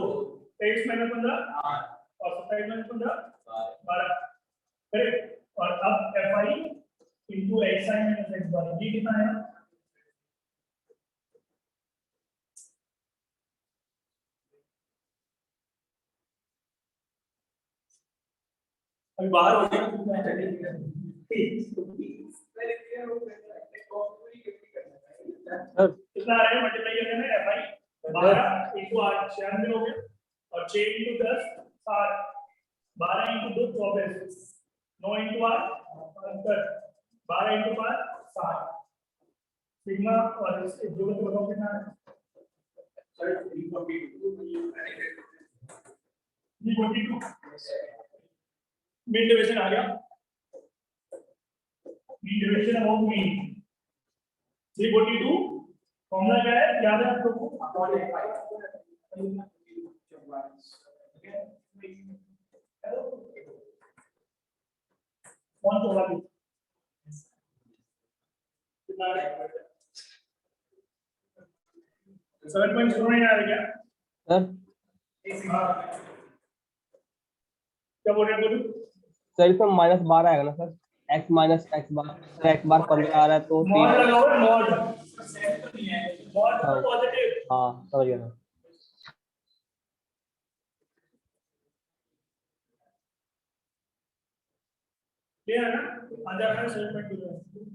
23 माइनस 15 8 और 27 माइनस 15 12 करेक्ट और अब fi into xi minus x bar ये कितना है अभी बाहर हो गया कितना कितना आ रहा है मल्टीप्लाई करने में fi 12 into 8 96 हो गया और 6 into 10 60 12 into 2 24 9 into 8 75 12 into 5 60 sigma और इसके जो तो बताओ कितना है सर 342 मीन डिवीजन आ गया mean division about mean 342 formula क्या है याद है आप लोगों को कौन सा वाला कितना है 7.09 आ गया सर क्या बोल रहे हैं बोलो सर इसमें -12 आएगा ना सर x माइनस x बार सर x बार 15 आ रहा है तो मॉड 3 लगा हुआ है मॉड हाँ। पॉजिटिव हाँ समझ गया सर क्लियर है ना आ जा रहा है 7.2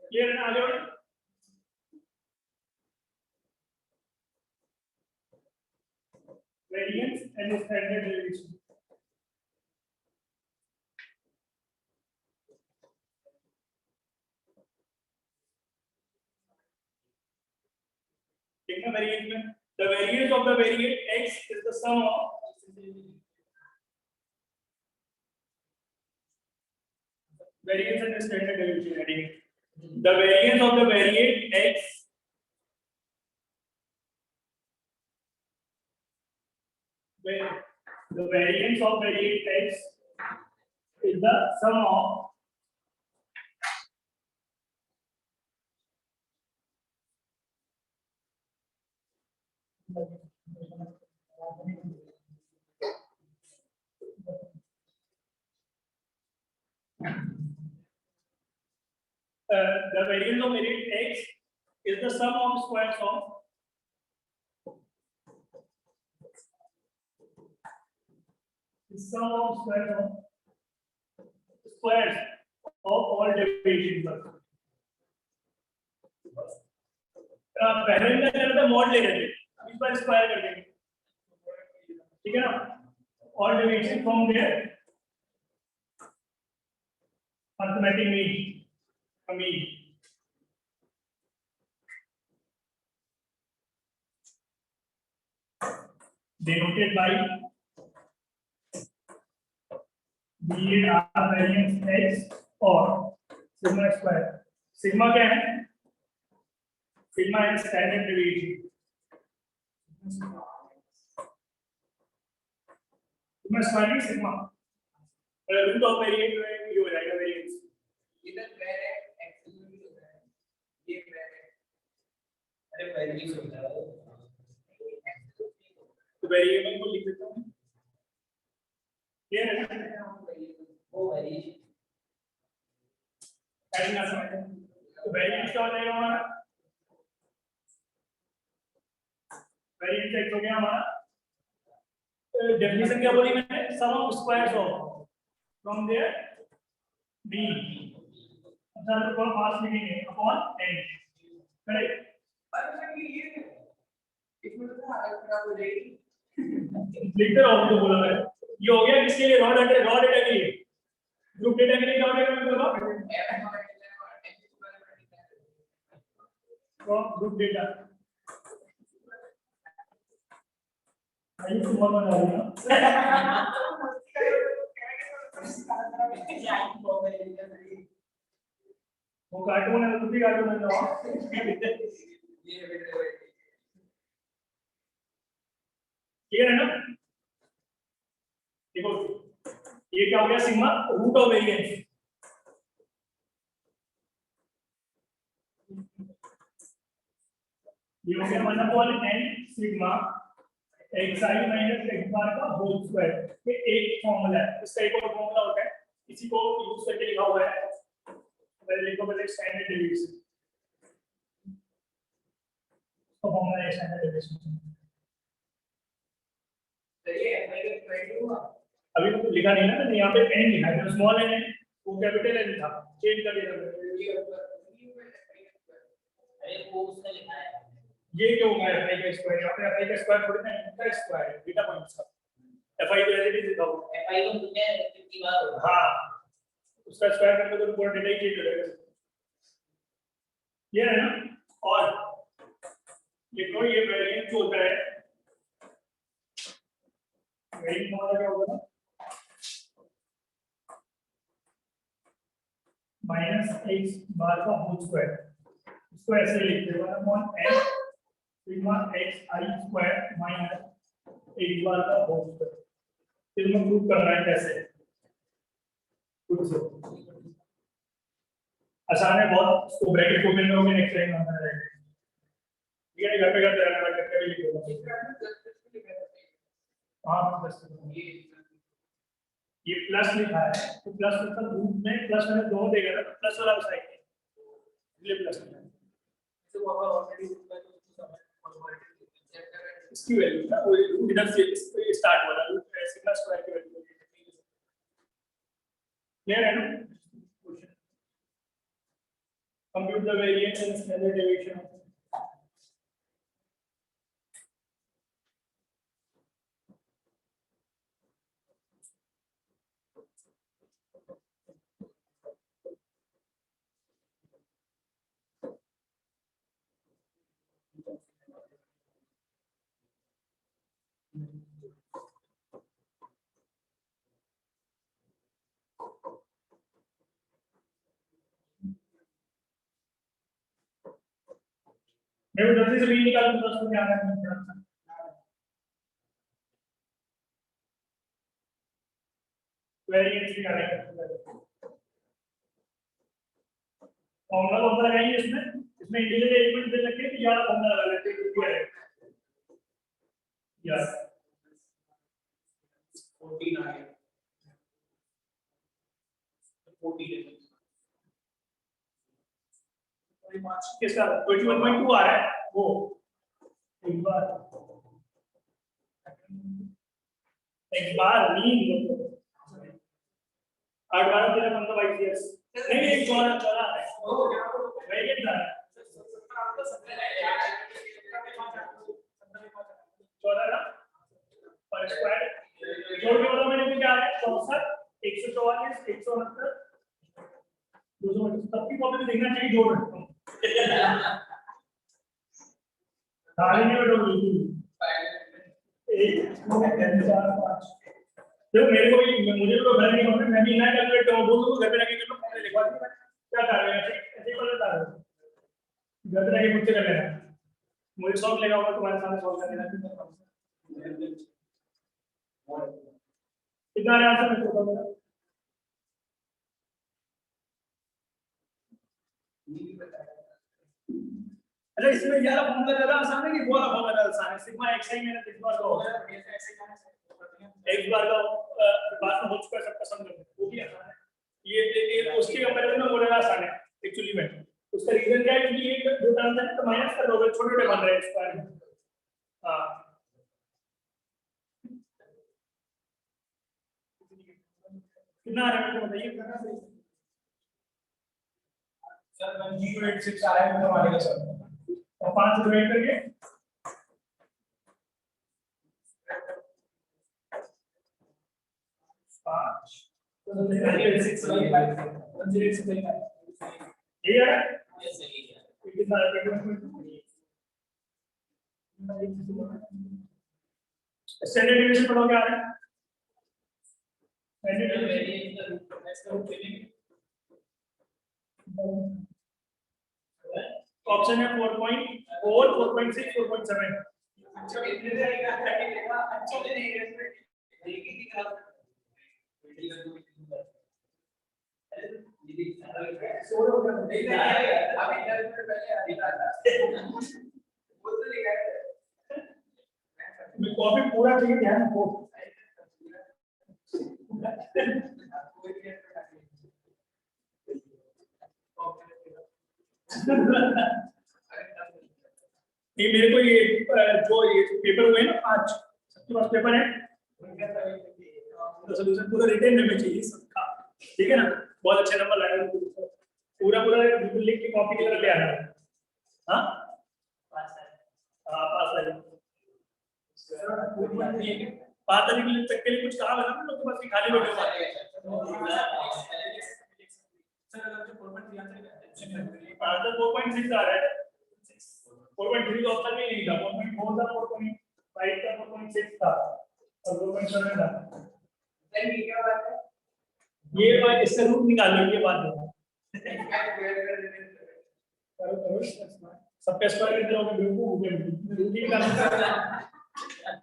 क्लियर है ना आगे बढ़ो वेरिएंस एंड स्टैंडर्ड डेविएशन देखना वेरिएंस में the variance of the variate x is the sum of variance and standard deviation heading the variance of the variate x where the variance of variate x is the sum of the variance of variate x is the sum of squares of squares of all derivatives. पहले क्या कर रहे थे, mod ले रहे थे, इस bar square कर देंगे, ठीक है ना? All deviation from their arithmetic mean denoted by be it r variance x or sigma square. Sigma क्या है? सिग्मा है standard deviation, sigma square sigma root of variant ये हो जाएगा वेरिएंस, इधर ब्रैकेट x होता है, ये ब्रैकेट अरे वेरिएंस होता है, तो वेरिएबल को लिख देता हूं, क्लियर है ना? वो वेरिएशन ऐड ना समझ, तो वेरिएंस क्या हो जाएगा हमारा? वेरिएंस एक्स हो गया हमारा, डेफिनेशन क्या बोली मैंने? Sum of squares of from there B, अच्छा तो पास लिखेंगे अपॉन n, करेक्ट? पर ये इसमें तो क्या हो जाएगी, लिखते रहो तो बोला है, ये हो गया किसके लिए? रॉ डेटा के लिए, ग्रुप डेटा के लिए क्या हो जाएगा मतलब ग्रुप डेटा आई तो मत बना रही ना, वो कार्टून है, दूसरी कार्टून है ना, क्लियर है ना? देखो ये क्या हो गया? सिग्मा रूट ऑफ वेरिएंस, ये हो गया 1/n sigma xi minus x बार का होल स्क्वायर, ये एक फॉर्मूला है, इसका एक और फॉर्मूला होता है, इसी को यूज करके लिखा हुआ है, पहले लिखो पहले स्टैंडर्ड डेविएशन, तो फॉर्मूला है स्टैंडर्ड डेविएशन, अभी तो लिखा नहीं ना, यहाँ पे n लिखा है, जो स्मॉल n है वो कैपिटल n था, चेंज कर दिया, अरे वो उसने लिखा है, ये क्यों होगा fi का स्क्वायर? यहाँ पे fi का स्क्वायर थोड़ी ना इनका स्क्वायर है, बीटा पॉइंट्स का fi तो एज इट इज लिखा हुआ है, fi को तुमने कितनी बार होगा, हाँ उसका स्क्वायर करके तो पूरा डेटा ही चेंज हो जाएगा, ये है ना? और देखो ये वेरिएंस होता है, वेरिएंस हमारा क्या होगा? माइनस x बार का होल स्क्वायर, इसको ऐसे लिखते हैं 1/n sigma xi square minus x बार का होल स्क्वायर, फिर मैं प्रूव कर रहा है कैसे, खुद से आसान है बहुत, इसको ब्रैकेट को मिल रहा नेक्स्ट टाइम आता है, ठीक है? घर पे करते रहना, करके भी लिखो, हाँ बस ये प्लस लिखा है, तो प्लस मतलब रूट में प्लस मैंने दो देगा ना, तो प्लस वाला साइन है, इसलिए प्लस लिखा है, तो वो ऑलरेडी इसकी वैल्यू ना वो रूट इधर से स्टार्ट वाला रूट सिग्मा स्क्वायर की वैल्यू, क्लियर है ना? Compute the variance in standard deviation, मैं वो जल्दी से भी निकाल दूंगा, उसको ध्यान रखना पड़ता है। वेरिएंस निकालेंगे। फॉर्मूला कौन सा लगाएंगे इसमें इंटीजर एलिमेंट दे रखे हैं, या फॉर्मूला लगा लेते हैं क्या है यार 14 आ गया 14 किसका 21.2 आ रहा है वो एक बार मीन 8 12 13 15 22 यस नहीं एक 14 है वेरिएंट आ रहा है 14 ना पर स्क्वायर जोड़ के बोला मैंने क्या है 64 144 169 200 सबकी कॉपी में देखना चाहिए जोड़ रखता हूं सारे नहीं बैठो बिल्कुल 1 2 3 4 5 देखो मेरे को मुझे तो घर नहीं होता मैं भी ना कैलकुलेट करूं बोल घर पे जाके कर लो मैंने लिखवा दिया क्या कर रहे हैं ऐसे ही पता था घर पे जाके मुझसे कर लेना मुझे सॉल्व लेगा होगा तुम्हारे सामने सॉल्व कर देना कितना है आंसर मैं बताऊं मेरा अच्छा इसमें ये वाला फॉर्मूला ज्यादा आसान है कि वो वाला फॉर्मूला ज्यादा आसान है सिग्मा एक्स आई मैंने सिग्मा का होगा एक बार का बात में हो चुका है सबका समझ वो भी आसान है ये उसके कंपैरिजन में वो ज्यादा आसान है एक्चुअली में उसका रीजन क्या है क्योंकि ये दो टर्म्स है तो माइनस कर दोगे छोटे छोटे बन रहे हैं स्क्वायर में हां कितना आ रहा है बताइए सर 1086 आ रहा है मतलब आएगा सर और 5 डिवाइड करके पांच ये है कितना स्टैंडर्ड डिवीजन पढ़ोगे आ रहा है ऑप्शन है 4.4 4.6 4.7 अच्छा इतने देर का अच्छा नहीं देखी की तरफ सोलो का नहीं अभी 10 मिनट पहले बोल तो लिखा है मैं कॉपी पूरा चाहिए ध्यान रखो ये मेरे को ये जो ये पेपर हुए ना 5 सबके पास पेपर है तो सॉल्यूशन पूरा रिटन में चाहिए सबका ठीक है ना बहुत अच्छे नंबर लाएगा पूरा पूरा बिल्कुल लिख के कॉपी की तरह ले आना हां पास है बात नहीं तक के लिए कुछ काम है ना लोग बस खाली बैठे सर अगर जो 4.3 आंसर 4.6 आ रहा है 4.3 का ऑप्शन में नहीं था 4.4 था 4.5 था 4.6 था और 4.7 था सर ये क्या बात है ये बात इसका रूट निकाल लो ये बात करो सबके स्क्वायर के लोग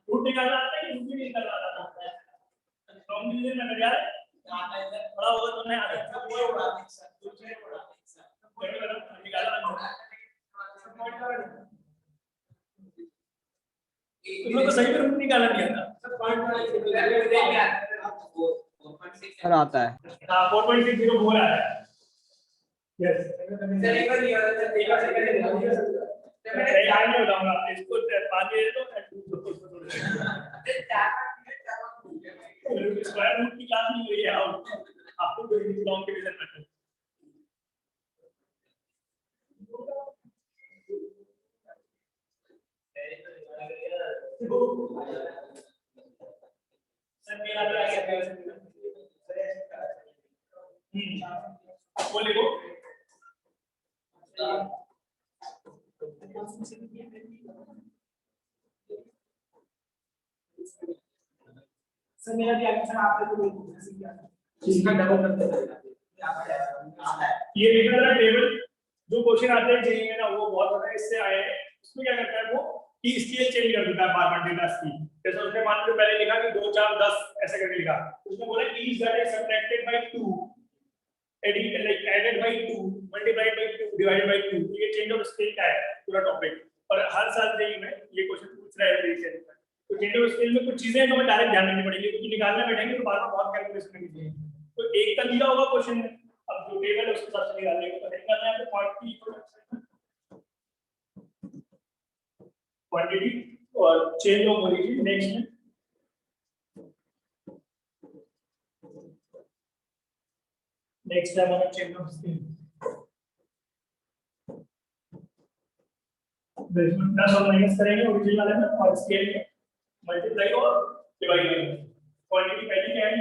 रूट निकालना आता है रूट नहीं निकालना आता है फ्रॉम डिवीजन में यार बड़ा होगा तो नहीं आता वो उड़ाते सर दूसरे उड़ाते सर निकाला तुम लोग तो सही में रूट निकाला नहीं आता सर आता है हां 4.60 बोल रहा है यस सर एक बार लिया एक बार सेकंड मैं याद नहीं बताऊंगा इसको 5 दे दो स्क्वायर रूट की क्लास नहीं हुई है आपको कोई लॉन्ग डिवीजन मेथड सर मेरा भी आ गया वो लिखो सर मेरा भी आगे सर आपने तो इसका डबल कर देना ये देखना जरा टेबल जो क्वेश्चन आते हैं जेईई में ना वो बहुत ज्यादा इससे आए हैं इसमें क्या करता है वो कि स्केल चेंज कर देता है बार-बार डेटा की जैसे उसने मान लो पहले लिखा कि 2 4 10 ऐसे करके लिखा, उसने बोला is that is subtracted by 2 added by 2 multiplied by 2 divided by 2, ये चेंज ऑफ स्केल का है पूरा टॉपिक। और हर साल जेईई में ये क्वेश्चन पूछ रहा है रीसेंट में, तो चेंज ऑफ स्केल में कुछ चीजें हमें डायरेक्ट ध्यान रखनी पड़ेगी, क्योंकि निकालने बैठेंगे तो बार बार बहुत कैलकुलेशन करनी चाहिए। तो एक का दिया होगा क्वेश्चन में, अब जो टेबल है उसके हिसाब से निकालने का, तो निकालना है तो क्वांटिटी और चेंज ऑफ ओरिजिन नेक्स्ट में। नेक्स्ट है हमारा चेंज ऑफ स्केल, प्लस और माइनस करेंगे ओरिजिन वाले में और स्केल में मल्टीप्लाई और डिवाइड करेंगे। क्वांटिटी पहले क्या है,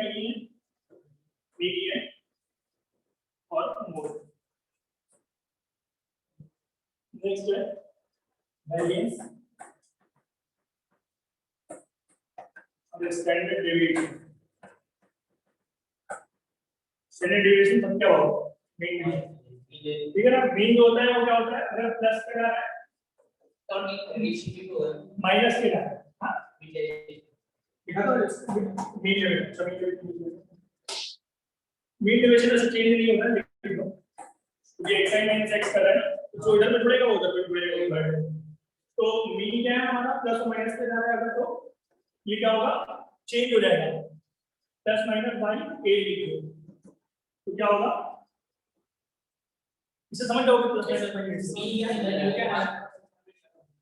मीडियन और मोड। नेक्स्ट है वेरिएंस और स्टैंडर्ड डेविएशन। स्टैंडर्ड डेविएशन सब क्या होगा, मीन, ठीक है ना। मीन जो होता है वो क्या होता है, अगर प्लस का है और माइनस के है, हां मीन डेविएशन से चेंज नहीं होता, लेकिन ये x माइनस x कर रहा है तो इधर में जुड़ेगा उधर में जुड़ेगा। तो मीन क्या है हमारा, प्लस और माइनस के जा रहा है अगर, तो ये क्या होगा, चेंज हो जाएगा, प्लस माइनस बाई a लिखिए तो क्या होगा, इसे समझ जाओगे। प्लस माइनस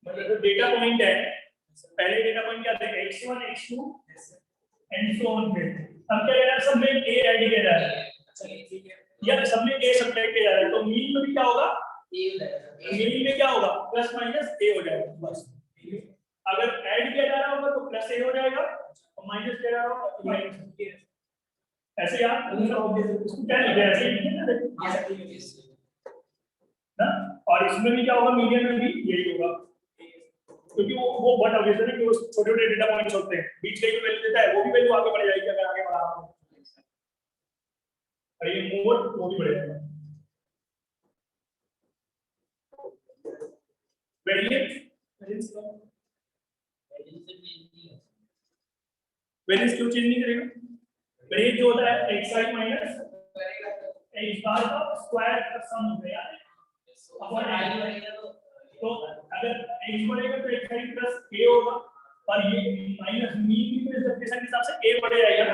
मतलब डेटा पॉइंट है, पहले डेटा पॉइंट क्या थे, x1 x2 and so on. अब क्या कह रहा है, सब में a ऐड किया जा रहा है या सब में a सब्ट्रैक्ट किया जा रहा है, तो मीन में भी क्या होगा, मीन में क्या होगा, प्लस माइनस a हो जाएगा बस। अगर ऐड किया जा रहा होगा तो प्लस a हो जाएगा और माइनस किया जा रहा होगा तो माइनस। ऐसे यार क्या लिखा है, ऐसे लिखा ना। और इसमें भी क्या होगा, मीडियन में भी यही होगा, क्योंकि वो बहुत ऑब्वियस है कि वो छोटे छोटे डेटा पॉइंट्स होते हैं, बीच का जो वैल्यू देता है वो भी वैल्यू आगे बढ़ जाएगी अगर आगे बढ़ा रहा हूं, और ये मोड वो भी बढ़ेगा। वेरिएंस क्यों चेंज नहीं करेगा, वेरिएंस जो होता है xi माइनस x बार का स्क्वायर का सम होता है यार, तो अगर x बढ़ेगा तो xi प्लस a होगा, और ये माइनस मीन भी तो सबके हिसाब से a बढ़ जाएगा,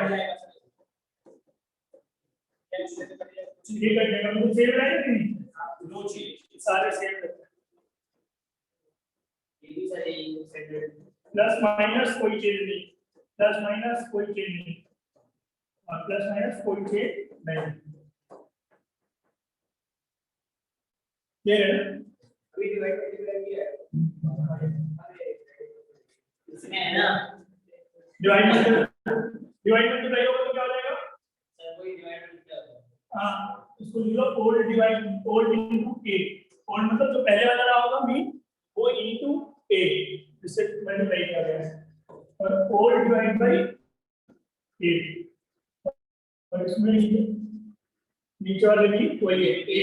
ठीक है जगह में सेम रहेगा कि नहीं, दो चीज सारे सेम रहते हैं, प्लस माइनस कोई चेंज नहीं, प्लस माइनस कोई चेंज नहीं, और प्लस माइनस कोई चेंज नहीं, ये है अभी डिवाइड किया है इसमें है ना, डिवाइड में डिवाइड होगा तो क्या हो जाएगा, सर कोई डिवाइड क्या होगा, हाँ इसको लिखो old divide, old into a, old मतलब जो पहले वाला रहा होगा मीन वो इनटू a, इससे मल्टीप्लाई किया गया है, और ओल्ड डिवाइड बाय a, और इसमें नीचे वाले भी वही है a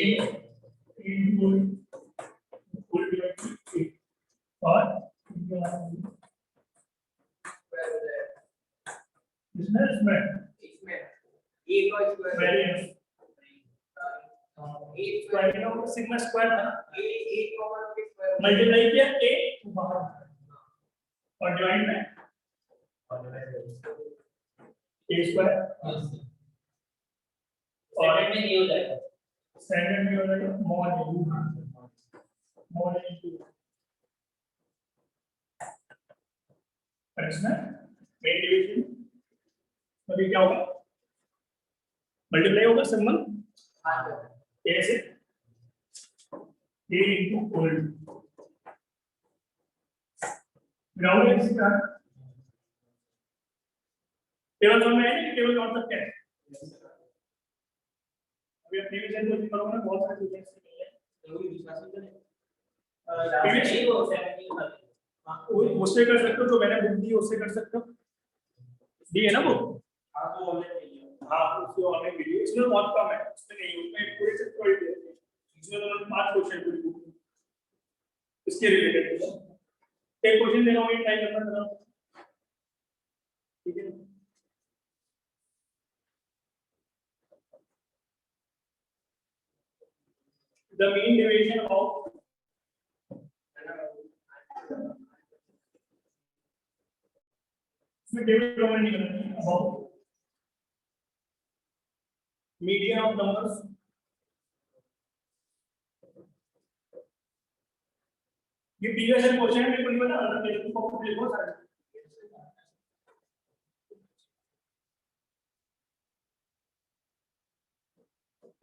into old divide by a, और इसमें a का स्क्वायर वेरिएंस स्क्वायर का सिग्मा स्क्वायर था, a कॉमन के स्क्वायर मल्टीप्लाई किया a बाहर और डिवाइड में a स्क्वायर, और सेकंड में ये हो जाएगा, स्टैंडर्ड में हो जाएगा मॉड इनटू, और इसमें मेन डिवीजन तो क्या होगा, मल्टीप्लाई होगा सिंबल a से a into old, ground x का टेबल समझ में आया कि टेबल कौन सा क्या है, अभी अपने विषय को करोगे ना बहुत सारे क्वेश्चंस नहीं है, जरूरी विश्वास करें प्रीवियस वो 17 हां उससे कर सकते हो, जो मैंने बुक दी उससे कर सकते हो, दी है ना वो, हां तो ऑनलाइन नहीं है, हाँ उससे ऑनलाइन वीडियो इसमें बहुत कम है, उसमें नहीं, उसमें पूरे से थोड़ी देर है, इसमें तो 5 क्वेश्चन पूरी बुक इसके रिलेटेड एक क्वेश्चन दे रहा हूँ, ट्राई करना जरा, ठीक है। The mean deviation of about median of numbers ये प्रीवियस ईयर क्वेश्चन है, मेरे को नहीं पता अगर मेरे को कॉपी लिखो सारे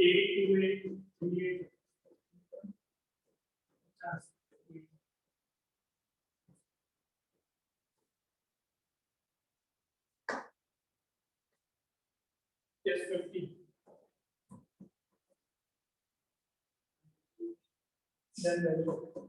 8 2 Yes, 50. Then value.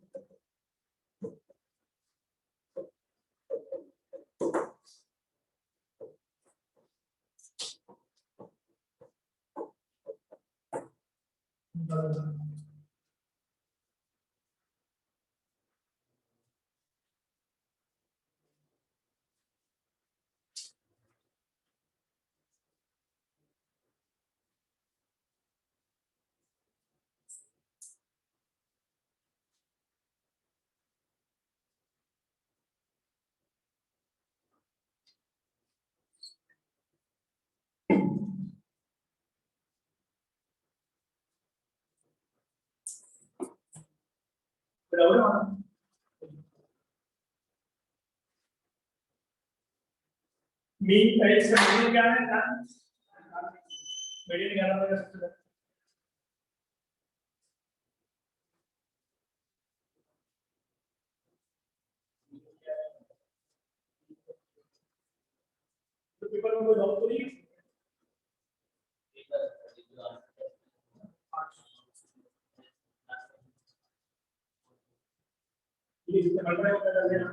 बराबर है मीन इसका मीन क्या है मीडियन 11 का सबसे ज्यादा तो पेपर में कोई डाउट तो नहीं ये जितना बन रहा है उतना कर देना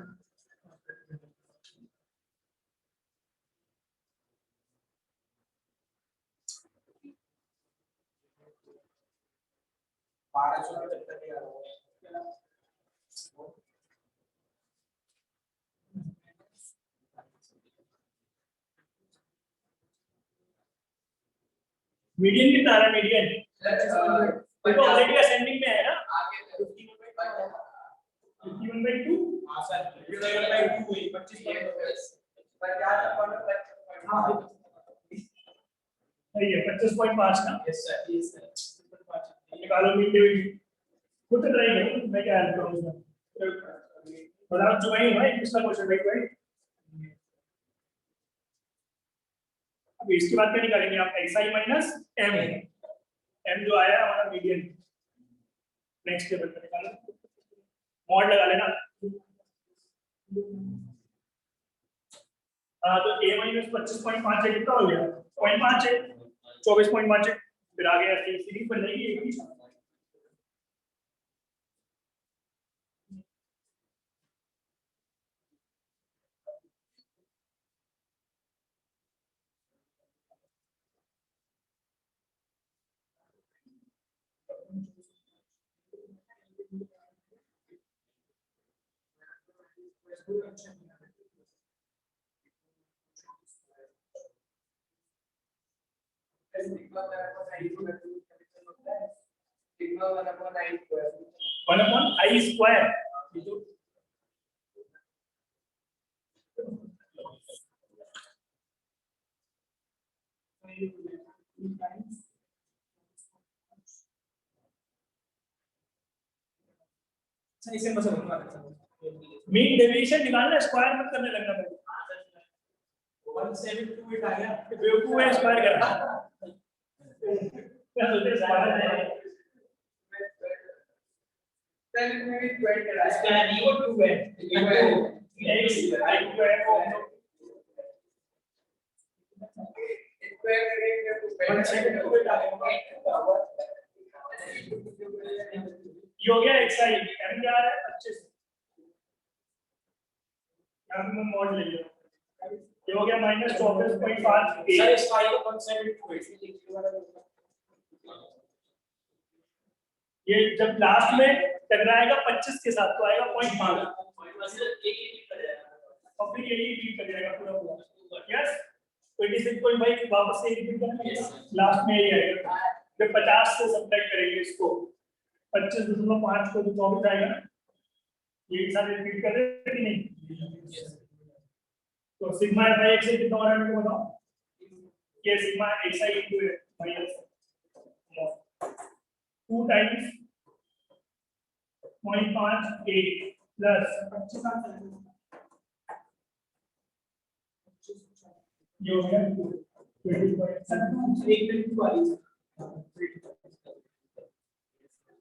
मीडियन कितना है मीडियन तो ऑलरेडी असेंडिंग में है ना 51/2 हां सर 51/2 हुई 25 हां सही है 25.5 ना यस सर निकालो मीन डिवीजन खुद ट्राई करो मैं क्या हेल्प करूंगा और आप जो वही है पिछला क्वेश्चन भाई अब इसके बाद क्या निकालेंगे आप xi माइनस m m जो आया हमारा मीडियन नेक्स्ट टेबल पे निकालो मॉड लगा लेना हाँ तो a माइनस 25.5 है कितना हो गया 0.5 है 24.5 है फिर आ गया सीरीज बन जाएगी एक ही one upon I square mean deviation निकालना स्क्वायर मत करने लगना पड़ेगा 172 आ गया बेवकूफ है स्क्वायर करना क्या सोचते हैं स्क्वायर है पहले में भी स्क्वायर करा स्क्वायर ये 2 है x स्क्वायर ये हो गया xi m क्या है 25 यहां पे मैं मॉड ले लिया ये हो गया माइनस 24.5 सर इसका ये 172 ये जब लास्ट में टकराएगा 25 के साथ तो आएगा 0.5 और फिर यही रीड कर जाएगा पूरा पूरा क्या 86.5 वापस से रिपीट करना, लास्ट में यही आएगा। जब 50 से सब्ट्रैक्ट करेंगे इसको, 25.5 को 24 आएगा ना, ये सारे रिपीट कर रहे हैं कि नहीं? तो सिग्मा एफ आई से कितना हो रहा है मेरे को बताओ? ये सिग्मा एक्स आई इनटू माइनस 2 टाइम्स 0.58 प्लस 25 ये हो गया 20.7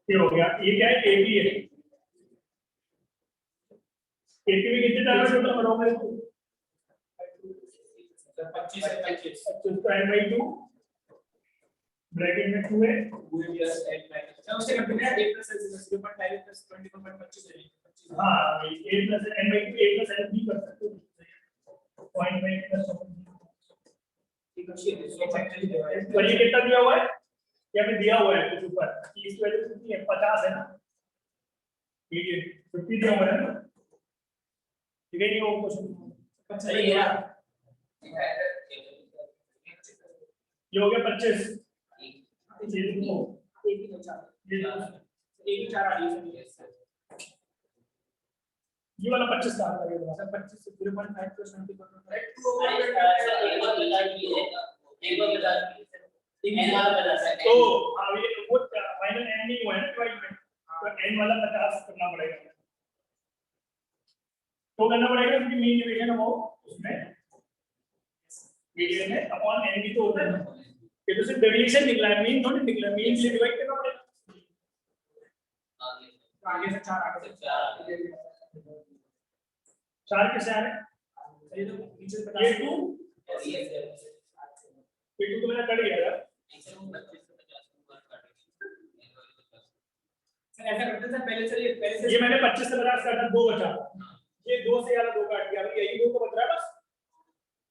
ये हो गया। ये क्या है? एपी है। एपी में कितने टर्म टोटल बराबर है? 25 तो n by 2 ब्रैकेट में 2 है, उससे कंटिन्यू है 8 प्लस 0.5 प्लस 24.25 है। हाँ a plus n by 2 a plus n भी कर सकते हो, 0.5 प्लस और ये कितना दिया हुआ है? या फिर दिया हुआ है कुछ ऊपर कि इसकी वैल्यू कितनी है? 50 है ना, ये 50 दिया हुआ है ना, ठीक है? ये वो क्वेश्चन अच्छा ये है ये हो गया 25 ये वाला 25 का आता है, 25 0.5 प्लस 20 तो अब ये वो फाइनल एंड नहीं हुआ है डिवाइड में, तो एन वाला 50 करना पड़ेगा, तो करना पड़ेगा क्योंकि मीन डिवीजन हो उसमें मीडियन है अपॉन एन भी तो होता है ना, ये तो सिर्फ डेविएशन निकला है, मीन थोड़ी निकला है, मीन से डिवाइड करना पड़ेगा। आगे से 4 आगे से 4 कैसे आ रहे हैं? ये तो नीचे से ये 50 2 तो मेरा कट गया यार। सर ऐसा करते हैं पहले से ये मैंने 25 से 50 काटा, 2 बचा, ये 2 से यार 2 काट दिया, अभी यही 2 को बच रहा है बस।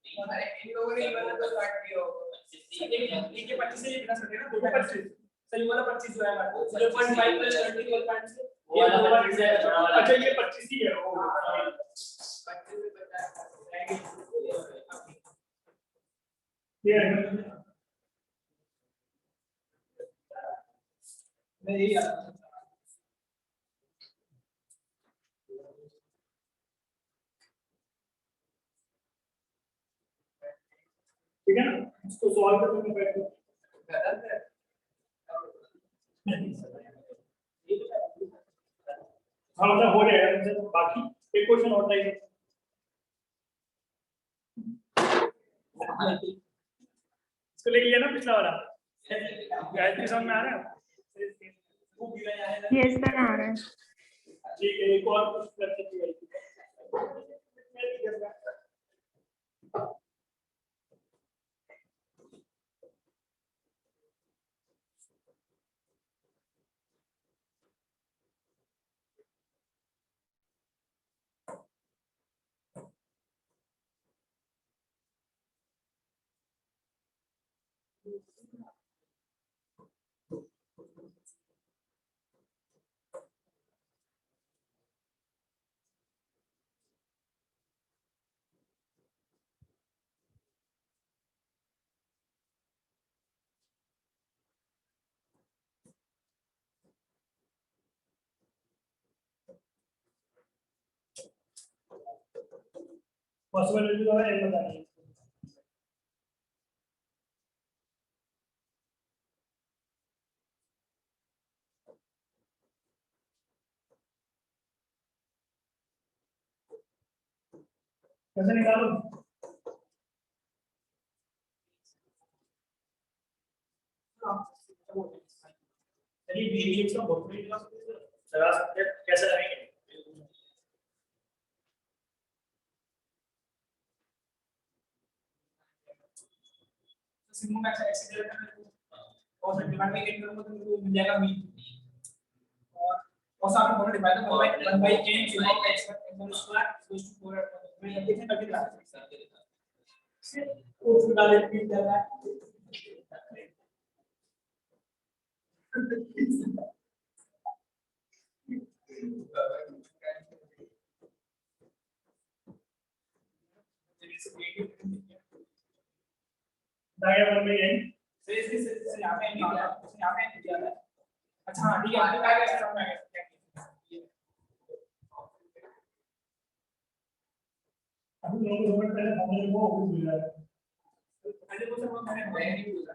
इन लोगों ने ये वाला तो काट दिया होगा, इनके 25 से ये बिना सकते ना 25 सर ये वाला 25 जो है 0.5 प्लस 20 से ये वाला 25 है, अच्छा ये 25 ही है, ओ 25 में बचा है ये मैं यही आता ठीक है ना, इसको सॉल्व करने में बैठो। हाँ मतलब हो जाएगा मुझे, बाकी एक क्वेश्चन और चाहिए। इसको ले लिया ना पिछला वाला, गायत्री समझ में आ रहा है? यस सर आ रहा है। ठीक है, एक और कुछ कर सकती है। पॉसिबिलिटी तो है, एक बताइए। कैसे निकालो? चलिए वेरिएंस का बहुत बड़ी लगा सकते हैं, कैसे लगाएंगे? सिग्मा मैक्स एक्स दे रखा है और फिर डिमांड में गेट करूंगा तो मेरे को मिल जाएगा मीन और साथ में बोलो divide 1 by n sigma x square equals to 4 मैं ये कैसे करके दिखा सकता हूं वो फिर डाले मिल जाएगा डायग्राम में एंड सर यहाँ पे दिया है। अच्छा हाँ ठीक है, आ गया समझ में आ गया। अभी लोगों को पहले हमने वो भूल गया पहले वो सब मैंने नहीं बोला।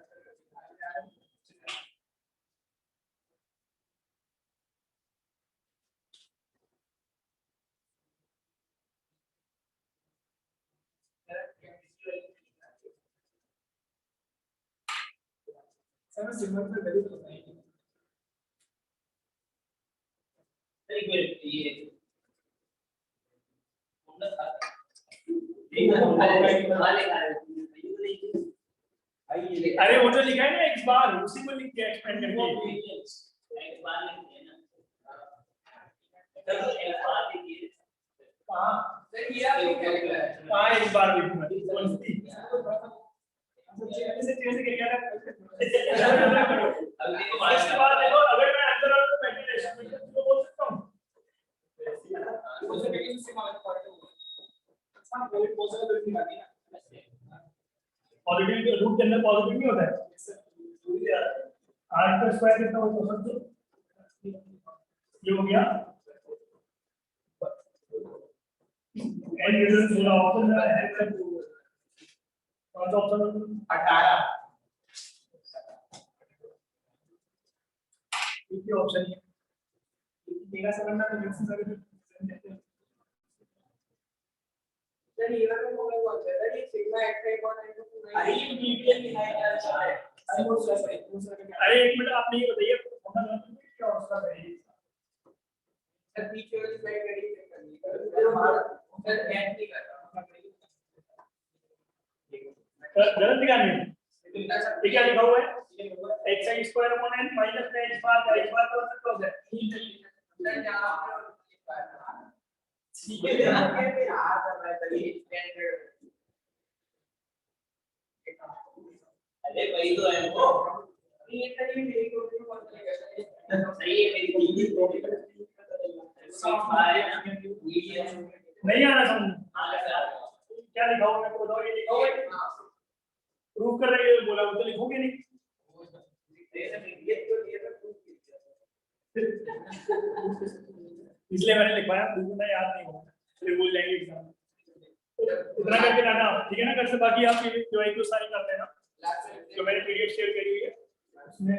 सर सिंबल पे गलत होता है। एक मिनट ये अरे वो जो लिखा है ना एक बार उसी को लिख के एक्सपेंड करके एक बार लिखिए ना तो एक बार लिखिए हां सर ये आप क्या लिख रहा है? हां एक बार लिखूंगा ऐसे कैसे क्या अभी तो उसके बाद देखो अगर मैं अंदर आऊं तो मेडिटेशन में तो बोल सकता हूं वो सब बेकिंग से मालूम पड़ता है। अच्छा कोई पॉसिबिलिटी नहीं आती ना। पॉजिटिव रूट के अंदर पॉजिटिव नहीं होता है 8 का स्क्वायर कितना होता है समझो ये हो गया एंड रिजल्ट पूरा ऑप्शन है कौन सा ऑप्शन 18 ये ऑप्शन है मेरा समझना तो मिक्स सर सर ये वाला को मैं बोल रहा था ये सिग्मा एक्स है कौन है अरे ये मीडियन की है यार अरे वो सर अरे एक मिनट आप नहीं बताइए क्या उसका है सर पीछे वाली साइड रेडी करनी है सर ऐड नहीं कर रहा गलत निकालनी है ये क्या लिखा हुआ है x square upon n minus में h बार तो क्लोज है सर यहां पे ठीक है यहां पे आ कर रहा है तभी स्टैंडर्ड अरे वही तो है वो ये तभी मेरी को कौन करेगा सही है मेरी कोई नहीं आ रहा समझ हां क्या लिखा हुआ है मेरे को बताओ ये लिखा हुआ है प्रूव कर रहे हो बोला वो तो लिखोगे नहीं इसलिए मैंने लिखवाया प्रूव में याद नहीं होगा फिर भूल जाएंगे एग्जाम इतना करके लाना ठीक है ना घर से बाकी आप जो है तो सारी करते हैं ना जो मैंने पीडीएफ शेयर करी हुई है उसमें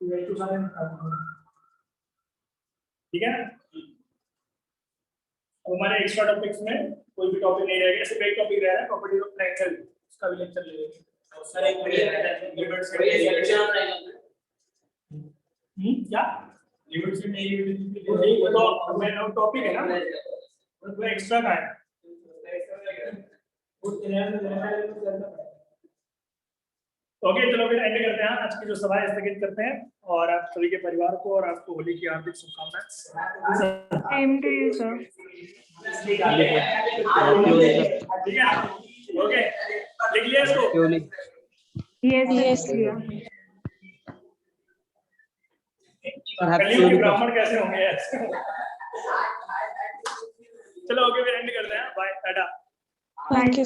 जो है तो सारे निकाल दूंगा ठीक है अब हमारे एक्स्ट्रा टॉपिक्स में कोई भी टॉपिक नहीं रहेगा सिर्फ एक टॉपिक रह रहा है प्रॉपर्टीज ऑफ ट्रायंगल उसका भी लेक्चर ले लेंगे सर एक लिमिट्स के क्या लिमिट्स में नहीं लिमिट तो मैं टॉपिक है ना वो एक्स्ट्रा का है ओके चलो फिर एंड करते हैं आज की जो सभा स्थगित करते हैं और आप सभी के परिवार को और आपको होली की हार्दिक शुभकामनाएं Same to you, sir. ठीक है ओके लिख लिया इसको क्यों नहीं Yes, yeah. कलियुग के ब्राह्मण कैसे होंगे यार चलो ओके फिर एंड करते हैं बाय टाटा Thank you.